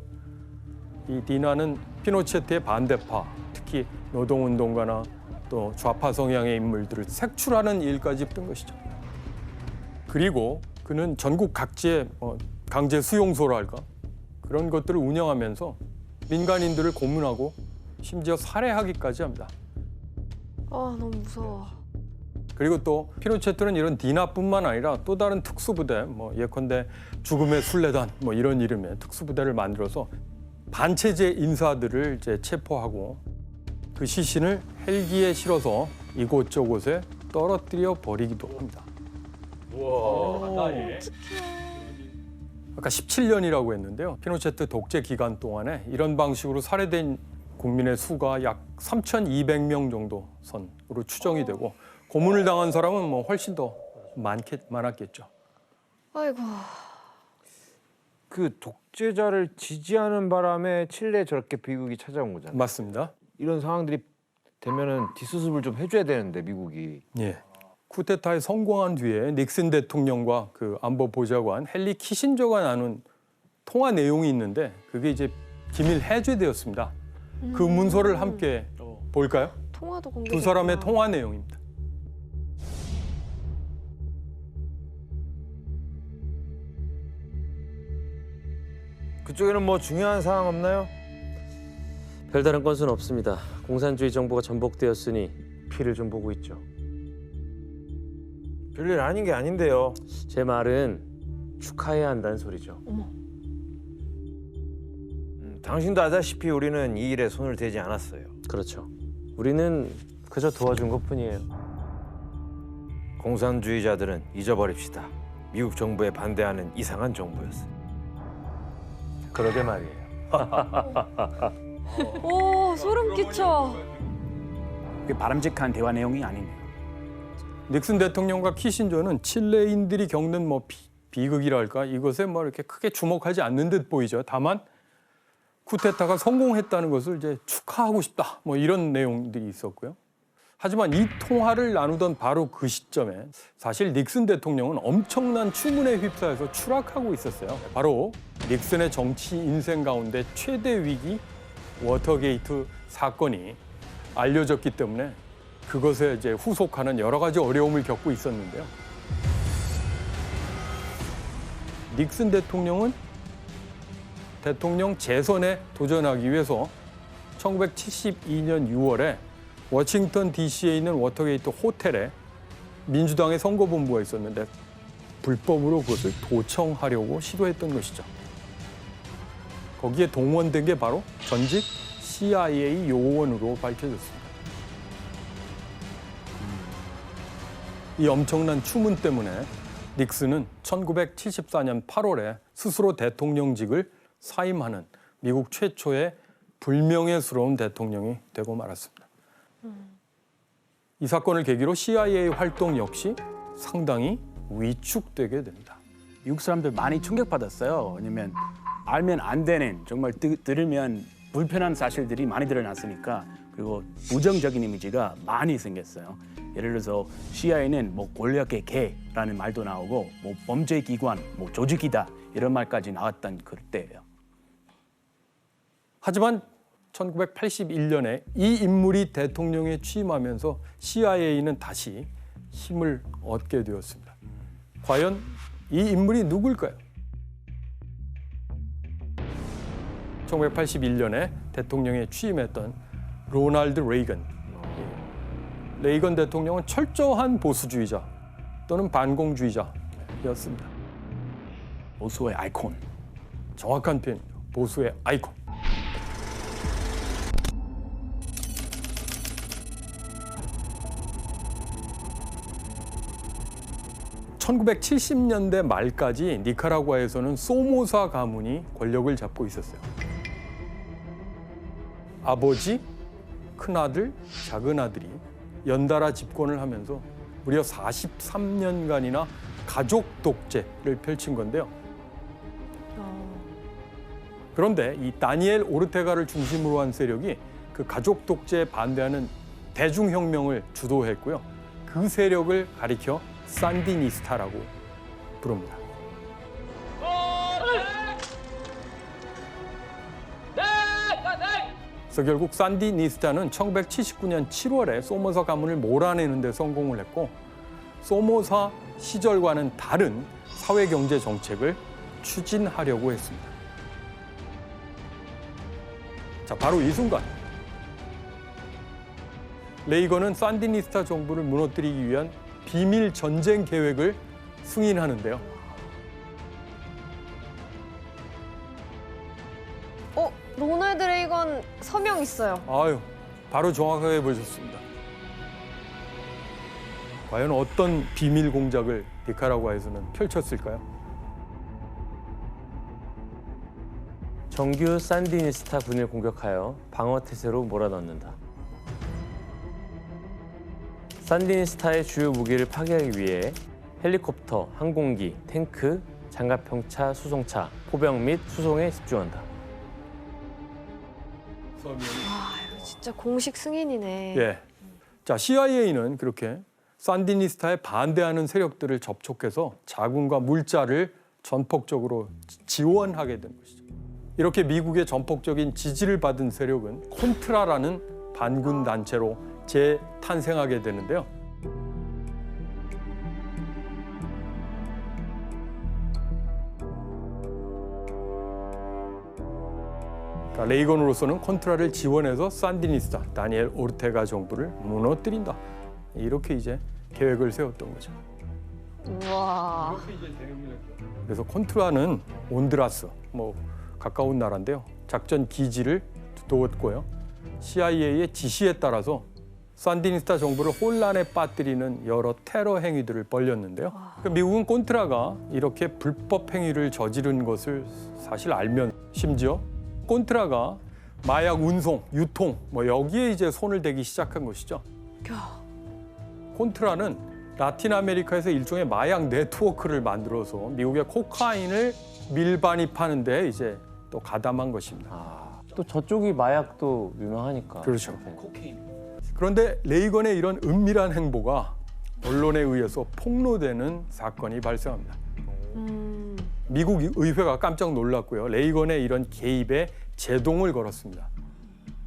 이 디나는 피노체트의 반대파, 특히 노동운동가나 또 좌파 성향의 인물들을 색출하는 일까지 했던 것이죠. 그리고 그는 전국 각지에 강제 수용소랄까 그런 것들을 운영하면서 민간인들을 고문하고 심지어 살해하기까지 합니다. 아, 너무 무서워. 그리고 또 피노체트는 이런 디나뿐만 아니라 또 다른 특수부대, 예컨대 죽음의 순례단 이런 이름의 특수부대를 만들어서 반체제 인사들을 이제 체포하고 그 시신을 헬기에 실어서 이곳저곳에 떨어뜨려 버리기도 합니다. 아까 17년이라고 했는데요. 피노체트 독재 기간 동안에 이런 방식으로 살해된 국민의 수가 약 3,200명 정도 선으로 추정이 되고 고문을 당한 사람은 훨씬 더 많았겠죠. 아이고. 그 독재자를 지지하는 바람에 칠레에 저렇게 비극이 찾아온 거잖아요. 맞습니다. 이런 상황들이 되면은 뒷수습을 좀 해줘야 되는데 미국이. 예. 쿠데타에 성공한 뒤에 닉슨 대통령과 그 안보 보좌관 헨리 키신저가 나눈 통화 내용이 있는데 그게 이제 기밀 해제되었습니다. 그 문서를 함께 볼까요? 통화도 공개. 두 사람의 통화 내용입니다. 그쪽에는 뭐 중요한 사항 없나요? 별다른 건수는 없습니다. 공산주의 정부가 전복되었으니 피를 좀 보고 있죠. 별일 아닌 게 아닌데요. 제 말은 축하해야 한다는 소리죠. 당신도 아다시피 우리는 이 일에 손을 대지 않았어요. 그렇죠. 우리는 그저 도와준 것뿐이에요. 공산주의자들은 잊어버립시다. 미국 정부에 반대하는 이상한 정부였어요. 그러게 말이에요. 오, 소름 끼쳐. 그게 바람직한 대화 내용이 아니네요. 닉슨 대통령과 키신저는 칠레인들이 겪는 뭐 비극이랄까 이것에 뭐 이렇게 크게 주목하지 않는 듯 보이죠. 다만 쿠데타가 성공했다는 것을 이제 축하하고 싶다. 뭐 이런 내용들이 있었고요. 하지만 이 통화를 나누던 바로 그 시점에 사실 닉슨 대통령은 엄청난 추문에 휩싸여서 추락하고 있었어요. 바로 닉슨의 정치 인생 가운데 최대 위기 워터게이트 사건이 알려졌기 때문에 그것에 이제 후속하는 여러 가지 어려움을 겪고 있었는데요. 닉슨 대통령은 대통령 재선에 도전하기 위해서 1972년 6월에 워싱턴 DC에 있는 워터게이트 호텔에 민주당의 선거본부가 있었는데 불법으로 그것을 도청하려고 시도했던 것이죠. 거기에 동원된 게 바로 전직 CIA 요원으로 밝혀졌습니다. 이 엄청난 추문 때문에 닉슨은 1974년 8월에 스스로 대통령직을 사임하는 미국 최초의 불명예스러운 대통령이 되고 말았습니다. 이 사건을 계기로 CIA 활동 역시 상당히 위축되게 됩니다. 미국 사람들 많이 충격받았어요. 왜냐면 알면 안 되는, 정말 들으면 불편한 사실들이 많이 드러났으니까. 그리고 부정적인 이미지가 많이 생겼어요. 예를 들어서 CIA는 뭐 권력의 개라는 말도 나오고 뭐 범죄기관, 뭐 조직이다 이런 말까지 나왔던 그때예요. 하지만 1981년에 이 인물이 대통령에 취임하면서 CIA는 다시 힘을 얻게 되었습니다. 과연 이 인물이 누굴까요? 1981년에 대통령에 취임했던 로널드 레이건. 레이건 대통령은 철저한 보수주의자 또는 반공주의자였습니다. 보수의 아이콘. 정확한 표현이죠. 보수의 아이콘. (1970년대) 말까지 니카라과에서는 소모사 가문이 권력을 잡고 있었어요. 아버지, 큰아들, 작은아들이 연달아 집권을 하면서 무려 43년간이나 가족 독재를 펼친 건데요. 그런데 이 다니엘 오르테가를 중심으로 한 세력이 그 가족 독재에 반대하는 대중혁명을 주도했고요. 그 세력을 가리켜 산디니스타라고 부릅니다. 그래서 결국 산디니스타는 1979년 7월에 소모사 가문을 몰아내는 데 성공을 했고 소모사 시절과는 다른 사회경제 정책을 추진하려고 했습니다. 자, 바로 이 순간 레이건은 산디니스타 정부를 무너뜨리기 위한 비밀 전쟁 계획을 승인하는데요. 로널드 레이건 서명 있어요. 아유, 바로 정확하게 보셨습니다. 과연 어떤 비밀 공작을 니카라과에서는 펼쳤을까요? 정규 산디니스타 군을 공격하여 방어 태세로 몰아넣는다. 산디니스타의 주요 무기를 파괴하기 위해 헬리콥터, 항공기, 탱크, 장갑형차, 수송차, 포병 및 수송에 집중한다. 아, 이거 진짜. 진짜 공식 승인이네. 예. 자, CIA는 그렇게 산디니스타에 반대하는 세력들을 접촉해서 자금과 물자를 전폭적으로 지원하게 된 것이죠. 이렇게 미국의 전폭적인 지지를 받은 세력은 콘트라라는 반군 단체로 재탄생하게 되는데요. 레이건으로서는 콘트라를 지원해서 산디니스타 다니엘 오르테가 정부를 무너뜨린다. 이렇게 이제 계획을 세웠던 거죠. 우와. 그래서 콘트라는 온드라스, 가까운 나라인데요. 작전 기지를 두었고요. CIA의 지시에 따라서 산디니스타 정부를 혼란에 빠뜨리는 여러 테러 행위들을 벌였는데요. 그러니까 미국은 콘트라가 이렇게 불법 행위를 저지른 것을 사실 알면 심지어 콘트라가 마약 운송, 유통 여기에 이제 손을 대기 시작한 것이죠. 콘트라는 라틴 아메리카에서 일종의 마약 네트워크를 만들어서 미국의 코카인을 밀반이 파는데 이제 또 가담한 것입니다. 또 저쪽이 마약도 유명하니까. 그렇죠. 그런데 레이건의 이런 은밀한 행보가 언론에 의해서 폭로되는 사건이 발생합니다. 미국 의회가 깜짝 놀랐고요. 레이건의 이런 개입에 제동을 걸었습니다.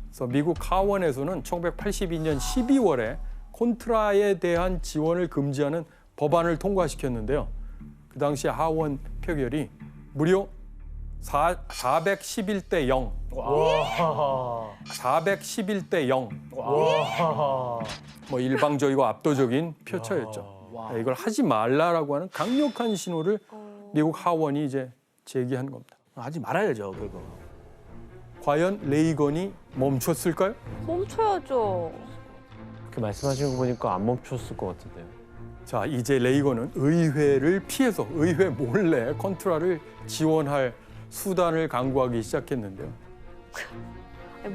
그래서 미국 하원에서는 1982년 12월에 콘트라에 대한 지원을 금지하는 법안을 통과시켰는데요. 그 당시 하원 표결이 무려 411대 0. 411대 0. 일방적이고 압도적인 표차였죠. 이걸 하지 말라라고 하는 강력한 신호를 미국 하원이 이제 제기한 겁니다. 하지 말아야죠, 그거. 과연 레이건이 멈췄을까요? 멈춰야죠. 그렇게 말씀하시는 거 보니까 안 멈췄을 것 같은데요. 자, 이제 레이건은 의회를 피해서 의회 몰래 콘트라를 지원할 수단을 강구하기 시작했는데요.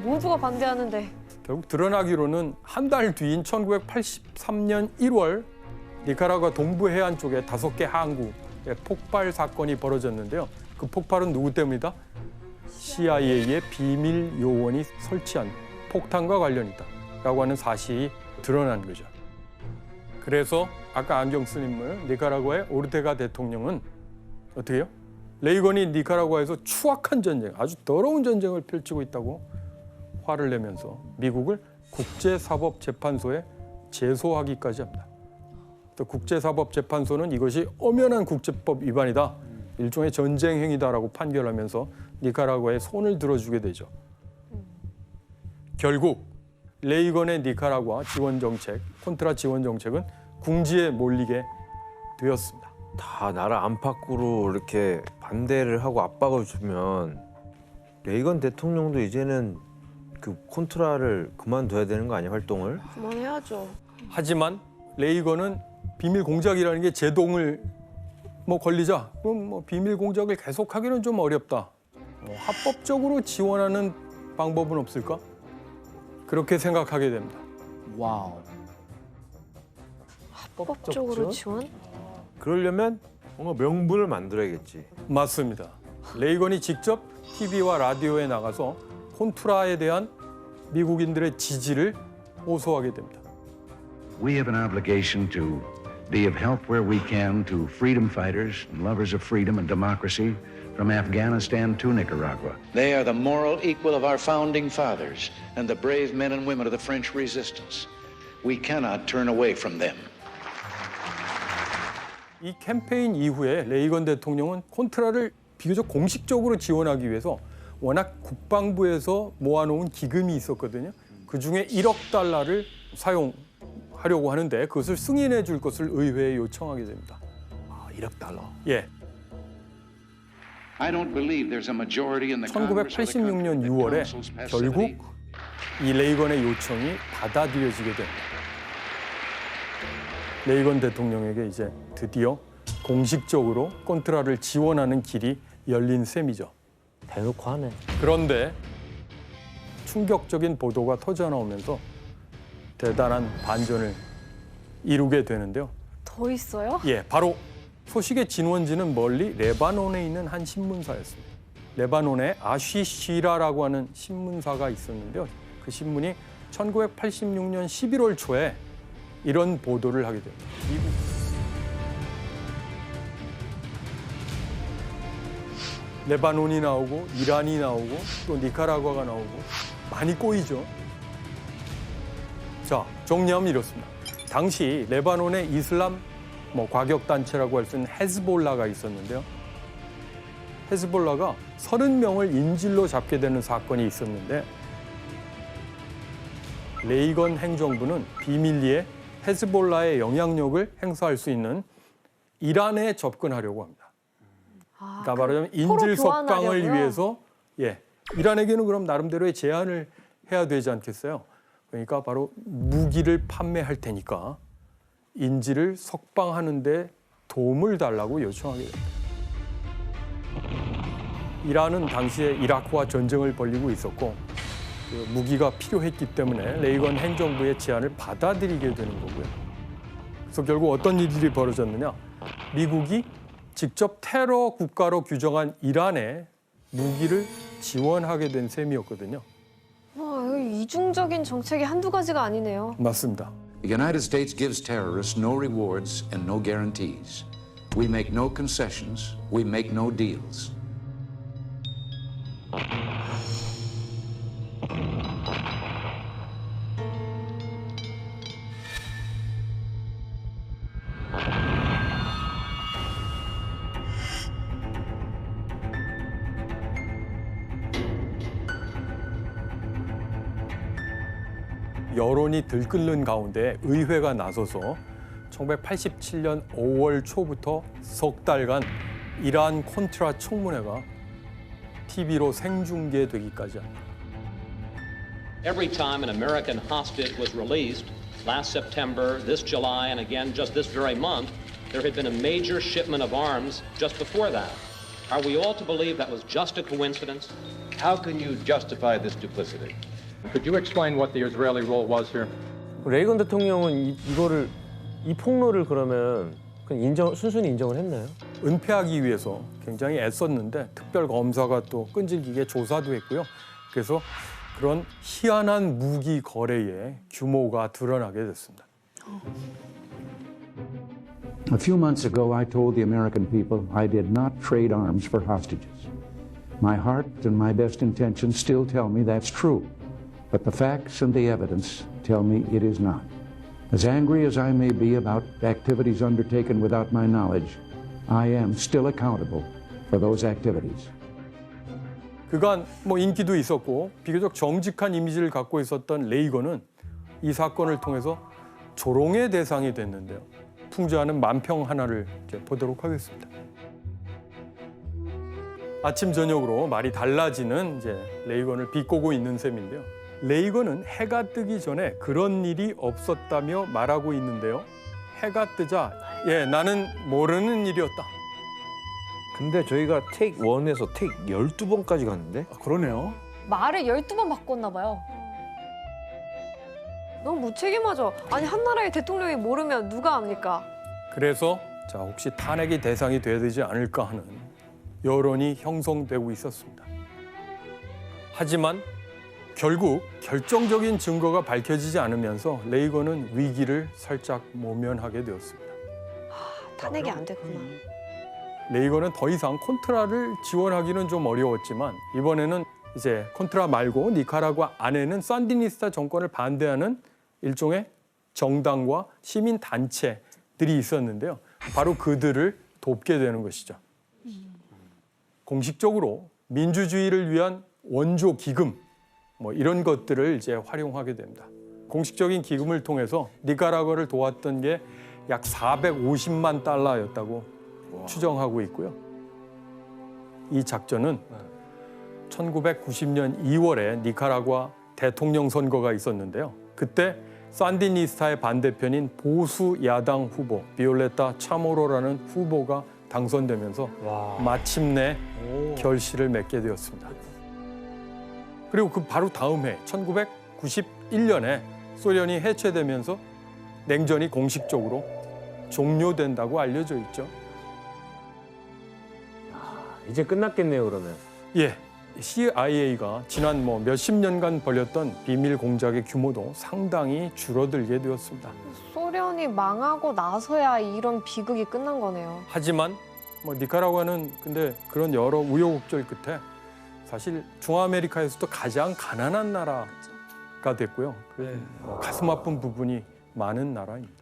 모두가 반대하는데. 결국 드러나기로는 한 달 뒤인 1983년 1월 니카라과 동부 해안 쪽에 5개 항구에 폭발 사건이 벌어졌는데요. 그 폭발은 누구 때문이다? CIA의 비밀 요원이 설치한 폭탄과 관련이 있다라고 하는 사실이 드러난 거죠. 그래서 아까 안경 쓴 인물 니카라과의 오르테가 대통령은 어떻게 해요? 레이건이 니카라과에서 추악한 전쟁, 아주 더러운 전쟁을 펼치고 있다고 화를 내면서 미국을 국제사법재판소에 제소하기까지 합니다. 또 국제사법재판소는 이것이 엄연한 국제법 위반이다, 일종의 전쟁 행위다라고 판결하면서 니카라과에 손을 들어주게 되죠. 결국 레이건의 니카라과 지원 정책, 콘트라 지원 정책은 궁지에 몰리게 되었습니다. 다 나라 안팎으로 이렇게 반대를 하고 압박을 주면 레이건 대통령도 이제는 그 콘트라를 그만둬야 되는 거 아니야, 활동을? 그만해야죠. 하지만 레이건은 비밀 공작이라는 게 제동을 걸리자 그럼 비밀 공작을 계속하기는 좀 어렵다. 합법적으로 지원하는 방법은 없을까? 그렇게 생각하게 됩니다. 와우. 합법적으로 지원? 그러려면 뭔가 명분을 만들어야겠지. 맞습니다. 레이건이 직접 TV와 라디오에 나가서 콘트라에 대한 미국인들의 지지를 호소하게 됩니다. We have an obligation to be of help where we can to freedom fighters and lovers of freedom and democracy from Afghanistan to Nicaragua. They are the moral equal of our founding fathers and the brave men and women of the French resistance. We cannot turn away from them. 이 캠페인 이후에 레이건 대통령은 콘트라를 비교적 공식적으로 지원하기 위해서 워낙 국방부에서 모아놓은 기금이 있었거든요. 그중에 1억 달러를 사용하려고 하는데 그것을 승인해 줄 것을 의회에 요청하게 됩니다. 1억 달러. 예. I don't believe there's a majority in the Congress or the country 1986년 that 6월에 counsels passivity. 결국 이 레이건의 요청이 받아들여지게 됩니다. 레이건 대통령에게 이제 드디어 공식적으로 콘트라를 지원하는 길이 열린 셈이죠. 대놓고 하네. 그런데 충격적인 보도가 터져나오면서 대단한 반전을 이루게 되는데요. 더 있어요? 예, 바로 소식의 진원지는 멀리 레바논에 있는 한 신문사였습니다. 레바논에 아쉬 시라라고 하는 신문사가 있었는데요. 그 신문이 1986년 11월 초에 이런 보도를 하게 됩니다. 레바논이 나오고 이란이 나오고 또 니카라과가 나오고 많이 꼬이죠. 자, 정리하면 이렇습니다. 당시 레바논의 이슬람 과격단체라고 할 수 있는 헤즈볼라가 있었는데요. 헤즈볼라가 30명을 인질로 잡게 되는 사건이 있었는데 레이건 행정부는 비밀리에 헤즈볼라의 영향력을 행사할 수 있는 이란에 접근하려고 합니다. 그러니까 말하자면 인질 석방을 위해서 이란에게는 그럼 나름대로의 제한을 해야 되지 않겠어요? 그러니까 바로 무기를 판매할 테니까 인질을 석방하는 데 도움을 달라고 요청하게 됩니다. 이란은 당시에 이라크와 전쟁을 벌이고 있었고 그 무기가 필요했기 때문에 레이건 행정부의 제안을 받아들이게 되는 거고요. 그래서 결국 어떤 일들이 벌어졌느냐? 미국이 직접 테러 국가로 규정한 이란에 무기를 지원하게 된 셈이었거든요. 이중적인 정책이 한두 가지가 아니네요. 맞습니다. The United States gives terrorists no rewards and no guarantees. We make no concessions. We make no deals. 여론이 들끓는 가운데 의회가 나서서 1987년 5월 초부터 석 달간 이란 콘트라 청문회가 TV로 생중계되기까지 합니다. Every time an American hostage was released, last September, this July, and again just this very month, there had been a major shipment of arms just before that. Are we all to believe that was just a coincidence? How can you justify this duplicity? Could you explain what the Israeli role was here? 레이건 대통령은 이 폭로를 그러면 그냥 순순히 인정을 했나요? 은폐하기 위해서 굉장히 애썼는데 특별 검사가 또 끈질기게 조사도 했고요. 그래서 그런 희한한 무기 거래의 규모가 드러나게 됐습니다. A few months ago, I told the American people I did not trade arms for hostages. My heart and my best intentions still tell me that's true, but the facts and the evidence tell me it is not. As angry as I may be about activities undertaken without my knowledge, I am still accountable for those activities. 그간 인기도 있었고 비교적 정직한 이미지를 갖고 있었던 레이건은 이 사건을 통해서 조롱의 대상이 됐는데요. 풍자하는 만평 하나를 이제 보도록 하겠습니다. 아침 저녁으로 말이 달라지는 이제 레이건을 비꼬고 있는 셈인데요. 레이건은 해가 뜨기 전에 그런 일이 없었다며 말하고 있는데요. 해가 뜨자 나는 모르는 일이었다. 근데 저희가 테이크 1에서 테이크 12번까지 갔는데? 그러네요. 말을 12번 바꿨나 봐요. 너무 무책임하죠. 아니 한 나라의 대통령이 모르면 누가 압니까? 그래서 혹시 탄핵의 대상이 돼야 되지 않을까 하는 여론이 형성되고 있었습니다. 하지만 결국 결정적인 증거가 밝혀지지 않으면서 레이건은 위기를 살짝 모면하게 되었습니다. 탄핵이 안 됐구나. 레이건은 더 이상 콘트라를 지원하기는 좀 어려웠지만 이번에는 이제 콘트라 말고 니카라과 안에는 산디니스타 정권을 반대하는 일종의 정당과 시민 단체들이 있었는데요. 바로 그들을 돕게 되는 것이죠. 공식적으로 민주주의를 위한 원조 기금 이런 것들을 이제 활용하게 됩니다. 공식적인 기금을 통해서 니카라과를 도왔던 게 약 450만 달러였다고 추정하고 있고요. 이 작전은 1990년 2월에 니카라과 대통령 선거가 있었는데요. 그때 산디니스타의 반대편인 보수 야당 후보 비올레타 차모로라는 후보가 당선되면서 마침내 결실을 맺게 되었습니다. 그리고 그 바로 다음 해 1991년에 소련이 해체되면서 냉전이 공식적으로 종료된다고 알려져 있죠. 이제 끝났겠네요, 그러면. CIA가 지난 몇십 년간 벌였던 비밀 공작의 규모도 상당히 줄어들게 되었습니다. 소련이 망하고 나서야 이런 비극이 끝난 거네요. 하지만 니카라과는 근데 그런 여러 우여곡절 끝에 사실 중아메리카에서도 가장 가난한 나라가 됐고요. 가슴 아픈 부분이 많은 나라입니다.